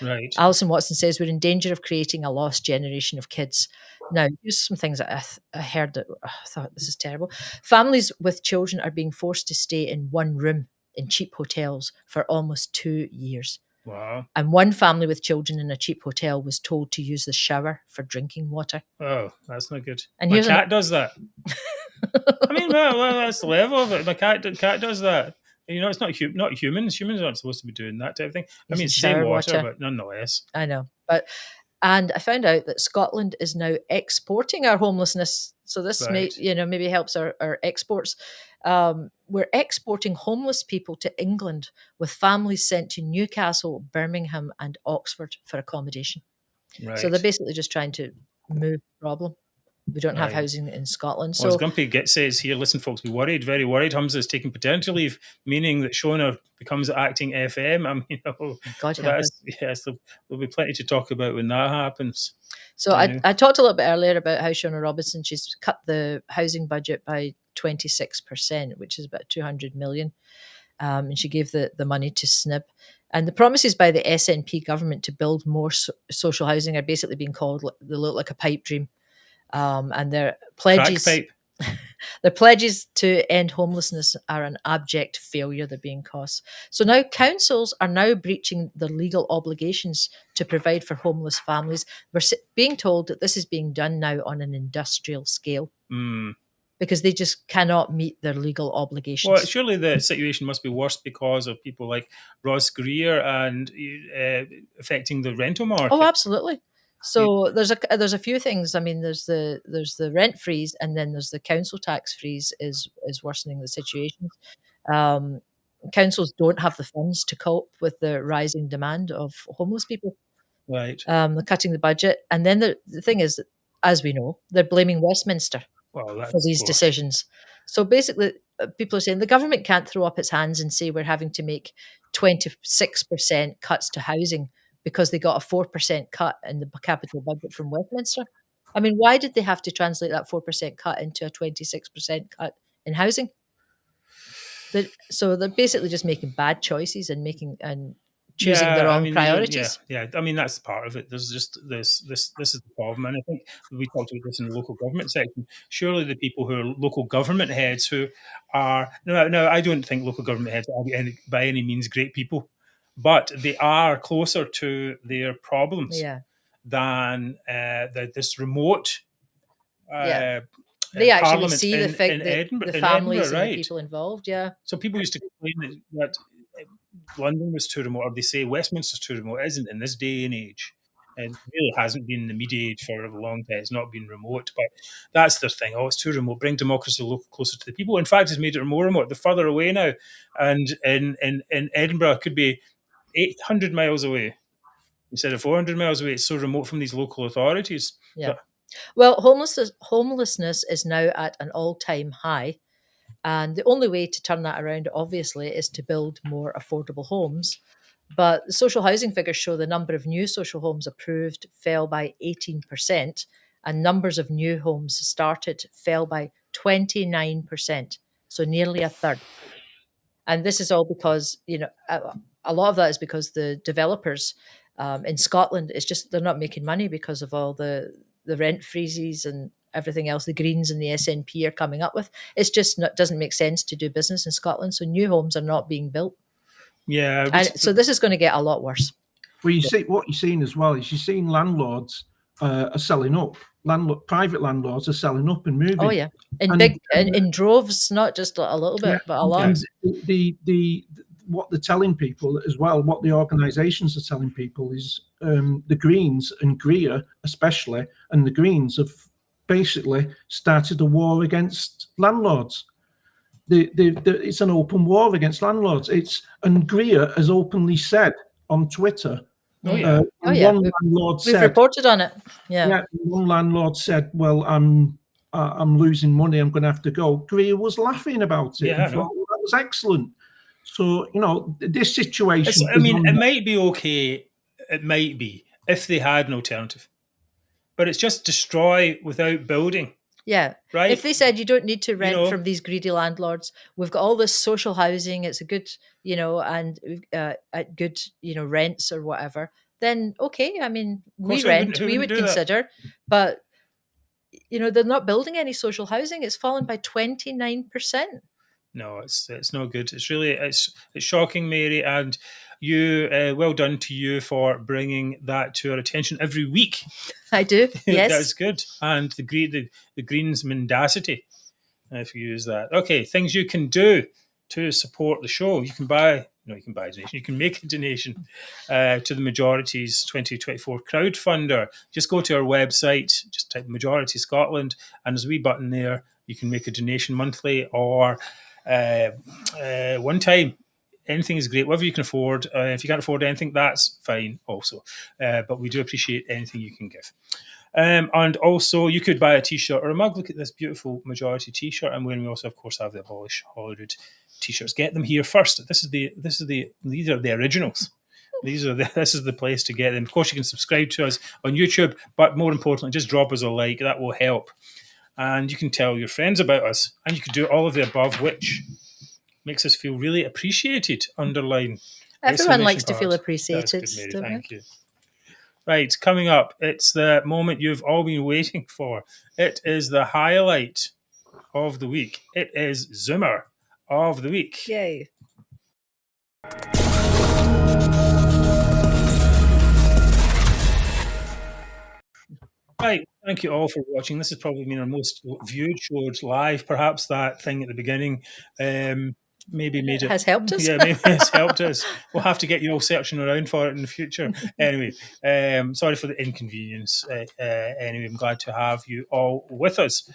Right. Alison Watson says we're in danger of creating a lost generation of kids. Now, here's some things that I heard that I thought this is terrible. Families with children are being forced to stay in one room in cheap hotels for almost 2 years. Wow. And one family with children in a cheap hotel was told to use the shower for drinking water. Oh, that's not good. And My here's cat does that. I mean, well, that's the level of it. My cat does that. You know, it's not humans. Humans aren't supposed to be doing that type of thing. I Using mean, same shower water, water. but nonetheless. I know. And I found out that Scotland is now exporting our homelessness. So this Right. maybe helps our exports. We're exporting homeless people to England with families sent to Newcastle, Birmingham and Oxford for accommodation. Right. So they're basically just trying to move the problem. We don't have Right. housing in Scotland. Well, as So Grumpy says here, listen, folks, be worried, very worried. Humza is taking paternity leave, meaning that Shona becomes acting FM. I mean, God help us. yes, there'll be plenty to talk about when that happens. So You know. I talked a little bit earlier about how Shona Robison, she's cut the housing budget by 26%, which is about 200 million. And she gave the money to SNIB. And the promises by the SNP government to build more social housing are basically being called, they look like a pipe dream. And their pledges, Crack their pledges to end homelessness are an abject failure. They're being costs. So now councils are now breaching their legal obligations to provide for homeless families. We're being told that this is being done now on an industrial scale because they just cannot meet their legal obligations. Well, surely the situation must be worse because of people like Ross Greer and affecting the rental market. Oh, absolutely. So there's a few things. I mean, there's the rent freeze, and then there's the council tax freeze is worsening the situation. Councils don't have the funds to cope with the rising demand of homeless people. Right. They're cutting the budget, and then the thing is, that, as we know, they're blaming Westminster for these decisions. So basically, people are saying the government can't throw up its hands and say we're having to make 26% cuts to housing because they got a 4% cut in the capital budget from Westminster. I mean, why did they have to translate that 4% cut into a 26% cut in housing? So they're basically just making bad choices and choosing the wrong priorities. Yeah. I mean, that's part of it. There's just this is the problem. And I think we talked about this in the local government section. Surely the people who are local government heads who are, no, I don't think local government heads are by any means great people, but they are closer to their problems than this remote they actually Parliament see in the families Edinburgh, and the people involved. Yeah. So people used to complain that London was too remote, or they say Westminster's too remote. It isn't in this day and age. It really hasn't been in the media age for a long time. It's not been remote, but that's their thing. Oh, it's too remote. Bring democracy closer to the people. In fact, it's made it more remote. They're further away now. And in Edinburgh, it could be 800 miles away instead of 400 miles away. It's so remote from these local authorities. Yeah. Well, homelessness is now at an all-time high. And the only way to turn that around, obviously, is to build more affordable homes. But the social housing figures show the number of new social homes approved fell by 18%, and numbers of new homes started fell by 29%. so nearly a third. And this is all because, you know, a lot of that is because the developers in Scotland, it's just they're not making money because of all the rent freezes and everything else the Greens and the SNP are coming up with. It's just doesn't make sense to do business in Scotland. So new homes are not being built. Yeah. And so this is going to get a lot worse. Well, you see what you're seeing as well is you're seeing landlords are selling up. Private landlords are selling up and moving. Oh yeah, in droves, not just a little bit, but a lot. And what they're telling people as well, what the organisations are telling people is the Greens and Greer especially, and the Greens have basically started a war against landlords. It's an open war against landlords. And Greer has openly said on Twitter. One landlord We've reported on it. One landlord said, "Well, I'm losing money. I'm going to have to go." Greer was laughing about it. And thought, well, that was excellent. So you know this situation. It might be okay. It might be if they had an alternative, but it's just destroy without building. Yeah, right. If they said you don't need to rent from these greedy landlords, we've got all this social housing. It's a good, and at good, rents or whatever. Then okay, I mean, we rent, we would consider, but they're not building any social housing. It's fallen by 29%. No, it's not good. It's really it's shocking, Mary, and you. Well done to you for bringing that to our attention every week. I do. Yes, that's good. And the Greens' mendacity, if you use that. Okay, things you can do to support the show. You can buy. No, you can buy a donation. You can make a donation to the Majorities 2024 crowdfunder. Just go to our website, just type Majority Scotland, and there's a wee button there. You can make a donation monthly or one time. Anything is great, whatever you can afford. If you can't afford anything, that's fine also. But we do appreciate anything you can give. And also, you could buy a T-shirt or a mug. Look at this beautiful Majority T-shirt. And we also, of course, have the Abolish Holyrood T-shirts. Get them here first. These are the originals. This is the place to get them. Of course, you can subscribe to us on YouTube, but more importantly, just drop us a like. That will help. And you can tell your friends about us, and you can do all of the above, which makes us feel really appreciated. Underline. Everyone likes to feel appreciated. That's good, Mary. Thank you. Right, coming up, it's the moment you've all been waiting for. It is the highlight of the week. It is Zoomer of the week. Yay. Right, thank you all for watching. This has probably been our most viewed shows live. Perhaps that thing at the beginning maybe made it... has helped us. Yeah, maybe it's helped us. We'll have to get you all searching around for it in the future. Anyway, sorry for the inconvenience. Anyway, I'm glad to have you all with us.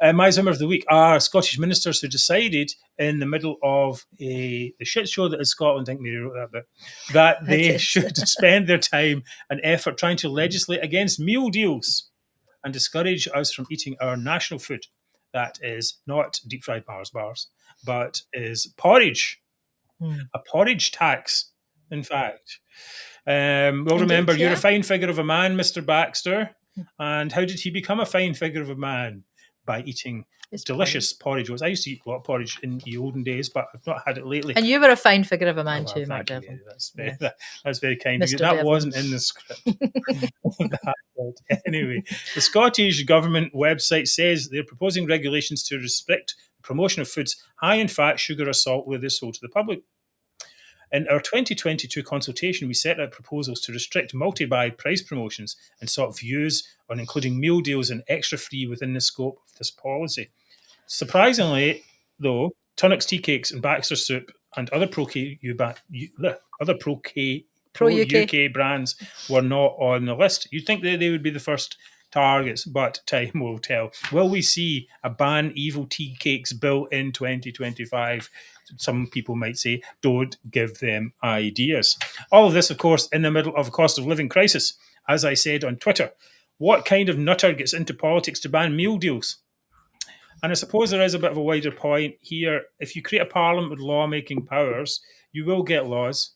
My Zoomer of the week are Scottish ministers who decided in the middle of the shit show that is Scotland, I think Mary wrote that bit, that they should spend their time and effort trying to legislate against meal deals and discourage us from eating our national food. That is not deep fried Mars bars, but is porridge. A porridge tax, in fact. Well, remember, you're a fine figure of a man, Mr. Baxter. And how did he become a fine figure of a man? By eating delicious porridge. I used to eat a lot of porridge in the olden days, but I've not had it lately. And you were a fine figure of a man too, Mark Devlin. That's very kind of you. That Devlin. wasn't in the script. Anyway, the Scottish Government website says they're proposing regulations to restrict the promotion of foods high in fat, sugar or salt where they're sold to the public. In our 2022 consultation, we set out proposals to restrict multi-buy price promotions and sought views on including meal deals and extra free within the scope of this policy. Surprisingly, though, Tunnock's tea cakes and Baxter soup and other pro-UK brands were not on the list. You'd think that they would be the first targets, but time will tell. Will we see a ban evil tea cakes bill in 2025? Some people might say, don't give them ideas. All of this, of course, in the middle of a cost of living crisis. As I said on Twitter, what kind of nutter gets into politics to ban meal deals? And I suppose there is a bit of a wider point here. If you create a parliament with lawmaking powers, you will get laws.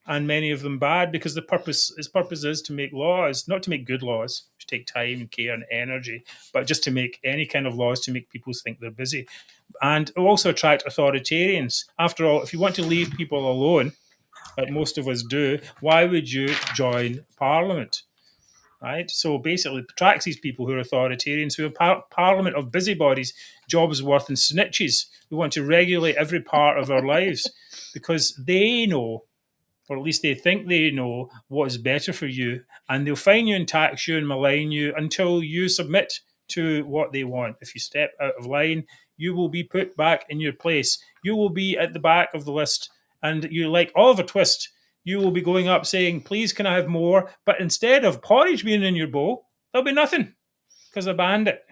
and many of them bad, because his purpose is to make laws, not to make good laws, which take time and care and energy, but just to make any kind of laws to make people think they're busy. And also attract authoritarians. After all, if you want to leave people alone, like most of us do, why would you join Parliament? Right? So basically, it attracts these people who are authoritarians, who are Parliament of busybodies, jobs worth and snitches, who want to regulate every part of our lives because they know, or at least they think they know, what is better for you, and they'll fine you and tax you and malign you until you submit to what they want. If you step out of line, you will be put back in your place. You will be at the back of the list, and you, like Oliver Twist, you will be going up saying, please, can I have more? But instead of porridge being in your bowl, there'll be nothing, because I banned it.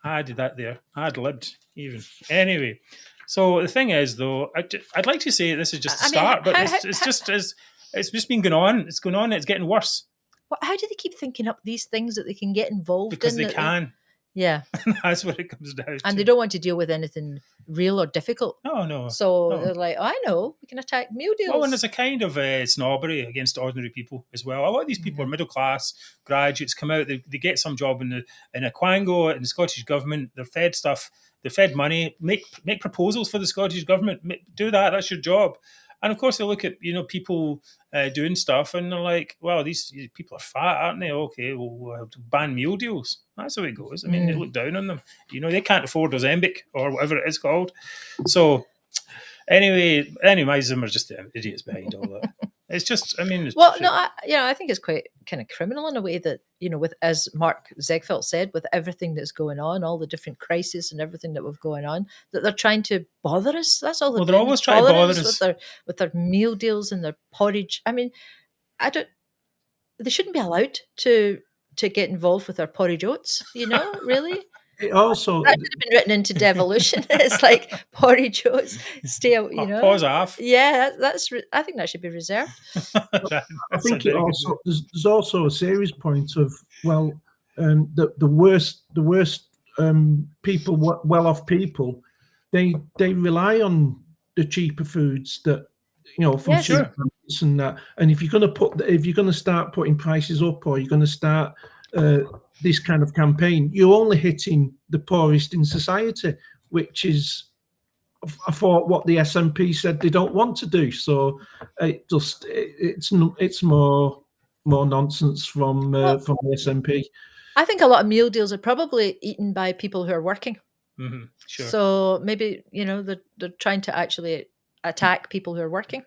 I did that there. Ad-libbed, even. Anyway, so the thing is, though, I'd like to say this is just a start, but it's just been going on. It's going on. It's getting worse. Well, how do they keep thinking up these things that they can get involved Because in? they can. Yeah. That's what it comes down to. And they don't want to deal with anything real or difficult. No. So they're like, I know, we can attack meal deals. Well, and there's a kind of snobbery against ordinary people as well. A lot of these people are middle class graduates, come out, they get some job in a quango in the Scottish government. They're fed stuff, they're fed money. Make proposals for the Scottish government. Do that. That's your job. And of course, they look at people doing stuff, and they're like, "Well, these people are fat, aren't they? Okay, we'll have to ban meal deals." That's how it goes. I mean, they look down on them. They can't afford Ozempic or whatever it is called. So, anyway, my Zimmer's just the idiots behind all that. It's just, I mean, I think it's quite kind of criminal in a way that, with, as Mark Zegveldt said, with everything that's going on, all the different crises and everything that we've going on, that they're trying to bother us. That's all they're doing. They're always trying to bother us with their meal deals and their porridge. I mean, they shouldn't be allowed to get involved with our porridge oats, really. It also, that should have been written into devolution. It's like porridge oats. Stay out, Pause off. Yeah, I think that should be reserved. I think it also there's also a serious point of the worst people, well-off people, they rely on the cheaper foods that from supermarkets and that. And if you're going to start putting prices up, or you're going to start this kind of campaign, you're only hitting the poorest in society, which is, I thought, what the SNP said they don't want to do. So it's more nonsense from the SNP. I think a lot of meal deals are probably eaten by people who are working. Mm-hmm, sure. So maybe they're trying to actually attack people who are working.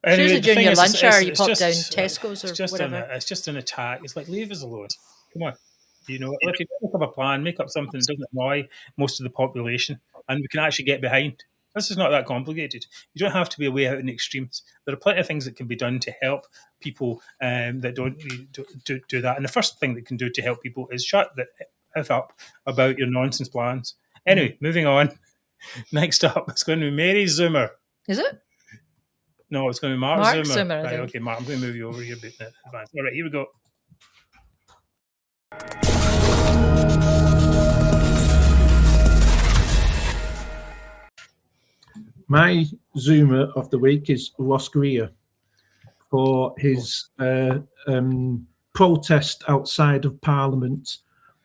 Anyway, usually during your lunch hour, you pop down Tesco's or whatever. It's just an attack. It's like, leave us alone. Come on. Let's make up a plan, make up something that doesn't annoy most of the population, and we can actually get behind. This is not that complicated. You don't have to be way out in the extremes. There are plenty of things that can be done to help people that don't do that. And the first thing that can do to help people is shut the F up about your nonsense plans. Anyway, moving on. Next up, it's going to be Mary Zoomer. Is it? No, it's going to be Mark Zoomer. Right, okay, Mark, I'm going to move you over here a bit in advance. All right, here we go. My Zoomer of the week is Ross Greer for his protest outside of Parliament,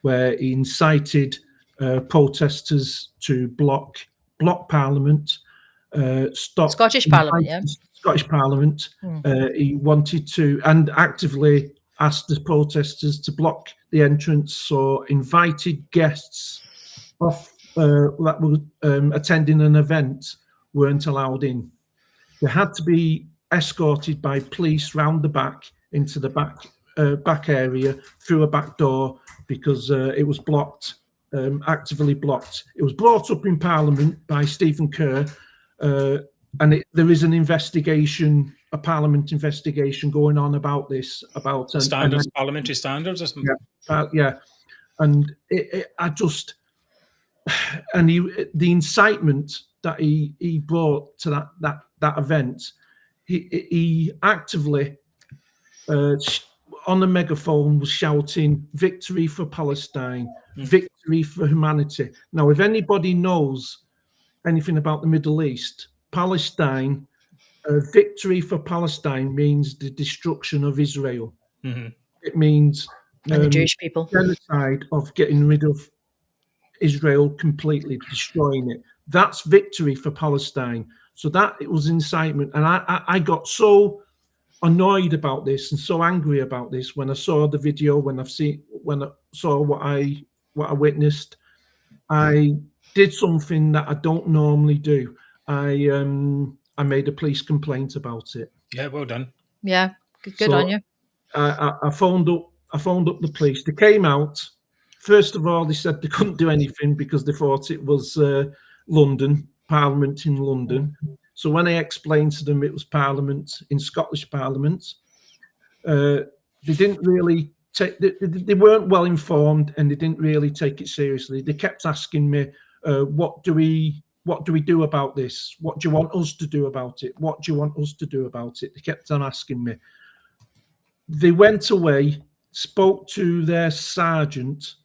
where he incited protesters to block Parliament, stop Scottish Parliament, yeah. Scottish Parliament. He wanted to, and actively asked the protesters to block the entrance, so invited guests that were attending an event weren't allowed in. They had to be escorted by police round the back into the back area through a back door, because it was blocked, actively blocked. It was brought up in Parliament by Stephen Kerr, and there is an investigation, a Parliament investigation going on about this, about standards, parliamentary standards or something. Yeah, and the incitement that he brought to that event, he actively on the megaphone was shouting, "Victory for Palestine, victory for humanity." Now, if anybody knows anything about the Middle East, Palestine a victory for Palestine means the destruction of Israel. Mm-hmm. It means And the Jewish people. genocide of getting rid of Israel completely, destroying it. That's victory for Palestine. So that it was incitement, and I got so annoyed about this and so angry about this when I saw the video, when I saw what I witnessed. I did something that I don't normally do. I made a police complaint about it. Yeah, well done. Yeah, good on you. I phoned up the police. They came out. First of all, they said they couldn't do anything because they thought it was London, Parliament in London. So when I explained to them it was Parliament in Scottish Parliament, they didn't really take. They weren't well informed, and they didn't really take it seriously. They kept asking me, "What do we do about this? What do you want us to do about it? What do you want us to do about it?" They kept on asking me. They went away, spoke to their sergeant,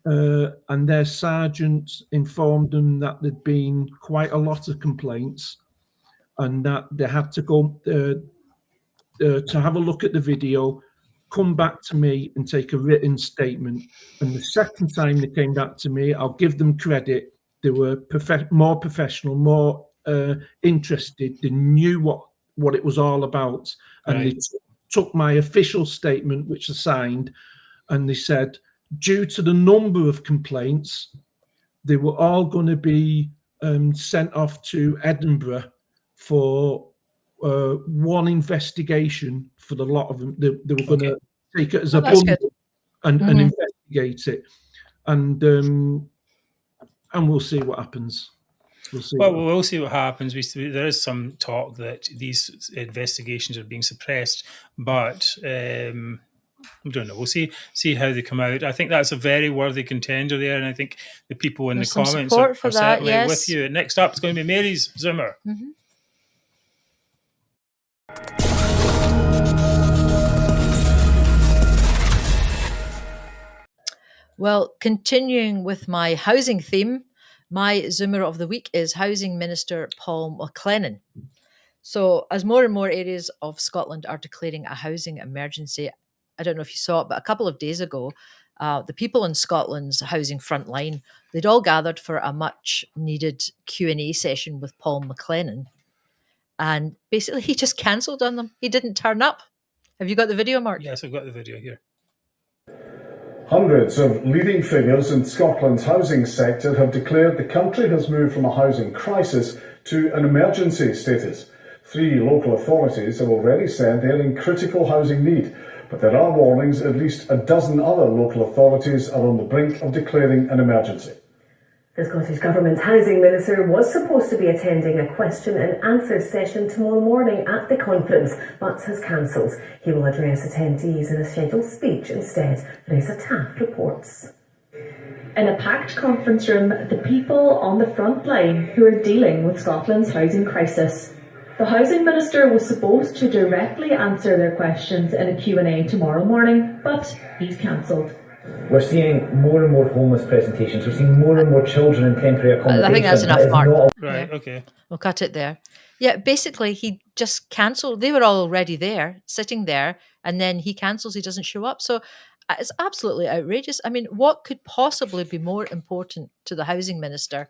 and their sergeant informed them that there'd been quite a lot of complaints, and that they had to go to have a look at the video, come back to me and take a written statement. And the second time they came back to me, I'll give them credit. They were more professional, more interested. They knew what it was all about, and right. they took my official statement, which I signed, and they said, due to the number of complaints, they were all going to be sent off to Edinburgh for one investigation for the lot of them. They were going to take it as a bundle and investigate it, and we'll see what happens. We'll see what happens. There is some talk that these investigations are being suppressed, but I don't know. We'll see how they come out. I think that's a very worthy contender there, and I think the people in the comments are certainly with you. Next up is going to be Mary's Zoomer. Mm-hmm. Well, continuing with my housing theme, my Zoomer of the week is Housing Minister Paul McLennan. So as more and more areas of Scotland are declaring a housing emergency, I don't know if you saw it, but a couple of days ago, the people in Scotland's housing frontline, they'd all gathered for a much needed Q&A session with Paul McLennan. And basically he just cancelled on them. He didn't turn up. Have you got the video, Mark? Yes, I've got the video here. Hundreds of leading figures in Scotland's housing sector have declared the country has moved from a housing crisis to an emergency status. 3 local authorities have already said they're in critical housing need, but there are warnings at least a dozen other local authorities are on the brink of declaring an emergency. The Scottish Government's Housing Minister was supposed to be attending a question and answer session tomorrow morning at the conference, but has cancelled. He will address attendees in a scheduled speech instead, Vanessa Taft reports. In a packed conference room, the people on the front line who are dealing with Scotland's housing crisis. The Housing Minister was supposed to directly answer their questions in a Q&A tomorrow morning, but he's cancelled. We're seeing more and more homeless presentations. We're seeing more and more children in temporary accommodation. I think that's enough, Mark. Right, okay. We'll cut it there. Yeah, basically he just cancelled. They were already there, sitting there, and then he cancels, he doesn't show up. So it's absolutely outrageous. I mean, what could possibly be more important to the Housing Minister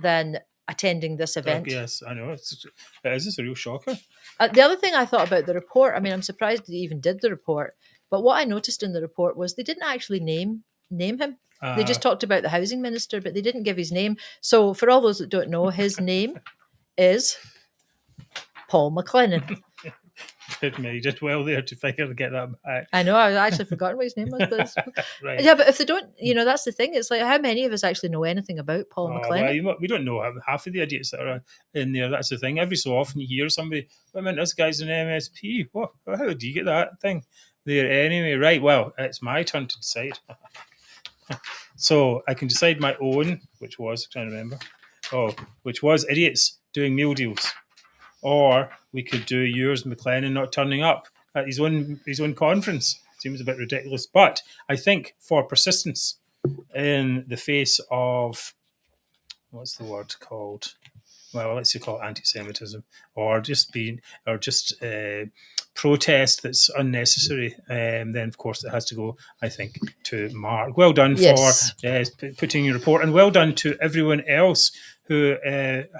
than attending this event? Yes, I know. It's a real shocker. The other thing I thought about the report, I mean, I'm surprised they even did the report, but what I noticed in the report was they didn't actually name him. They just talked about the Housing Minister, but they didn't give his name. So for all those that don't know, his name is Paul McLennan. You did well there to get that back. I know, I actually forgotten what his name was. But right. Yeah, but if they don't, that's the thing. It's like, how many of us actually know anything about Paul McLennan? Well, we don't know half of the idiots that are in there. That's the thing. Every so often you hear somebody, wait a minute, this guy's an MSP. What? How do you get that thing there anyway? Right, well, it's my turn to decide. So I can decide my own, which was, I'm trying to remember, which was idiots doing meal deals. Or we could do yours, McLennan not turning up at his own conference. Seems a bit ridiculous. But I think for persistence in the face of, what's the word called? well, let's call it anti-Semitism, or just protest that's unnecessary, then of course it has to go, I think, to Mark. Well done for putting your report, and well done to everyone else who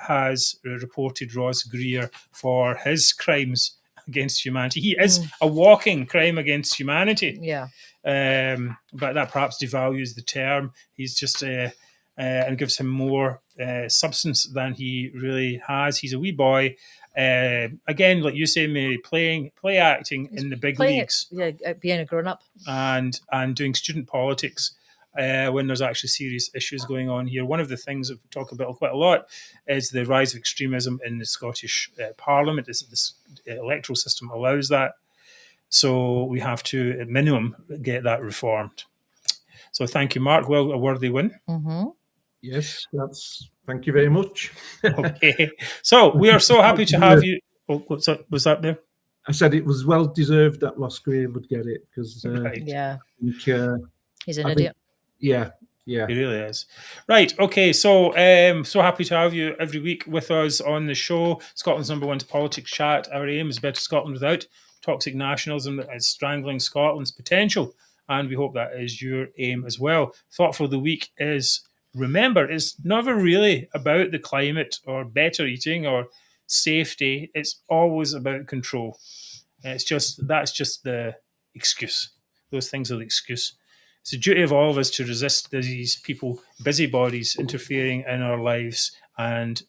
has reported Ross Greer for his crimes against humanity. He is a walking crime against humanity. Yeah. But that perhaps devalues the term. He's just and gives him more substance than he really has. He's a wee boy. Again, like you say, Mary, play acting in the big leagues. Being a grown-up. And doing student politics when there's actually serious issues going on here. One of the things that we talk about quite a lot is the rise of extremism in the Scottish Parliament. This electoral system allows that. So we have to, at minimum, get that reformed. So thank you, Mark. Well, a worthy win. Mm-hmm. Yes, thank you very much. Okay. So we are so happy to have you. Oh, was that there? I said it was well deserved that Ross Greer would get it because yeah, I think, he's an idiot. Yeah. He really is. Right. Okay. So so happy to have you every week with us on the show. Scotland's #1 politics chat. Our aim is better Scotland without toxic nationalism that is strangling Scotland's potential. And we hope that is your aim as well. Thought for the week is, remember, it's never really about the climate or better eating or safety. It's always about control. And that's just the excuse. Those things are the excuse. It's the duty of all of us to resist these people, busybodies, interfering in our lives and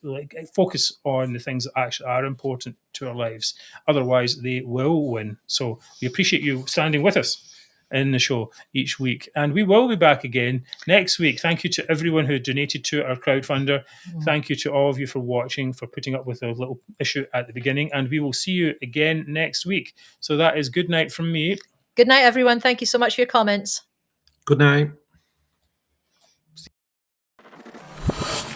focus on the things that actually are important to our lives. Otherwise, they will win. So we appreciate you standing with us in the show each week. And we will be back again next week. Thank you to everyone who donated to our crowdfunder. Thank you to all of you for watching, for putting up with a little issue at the beginning. And we will see you again next week. So that is good night from me. Good night, everyone. Thank you so much for your comments. Good night.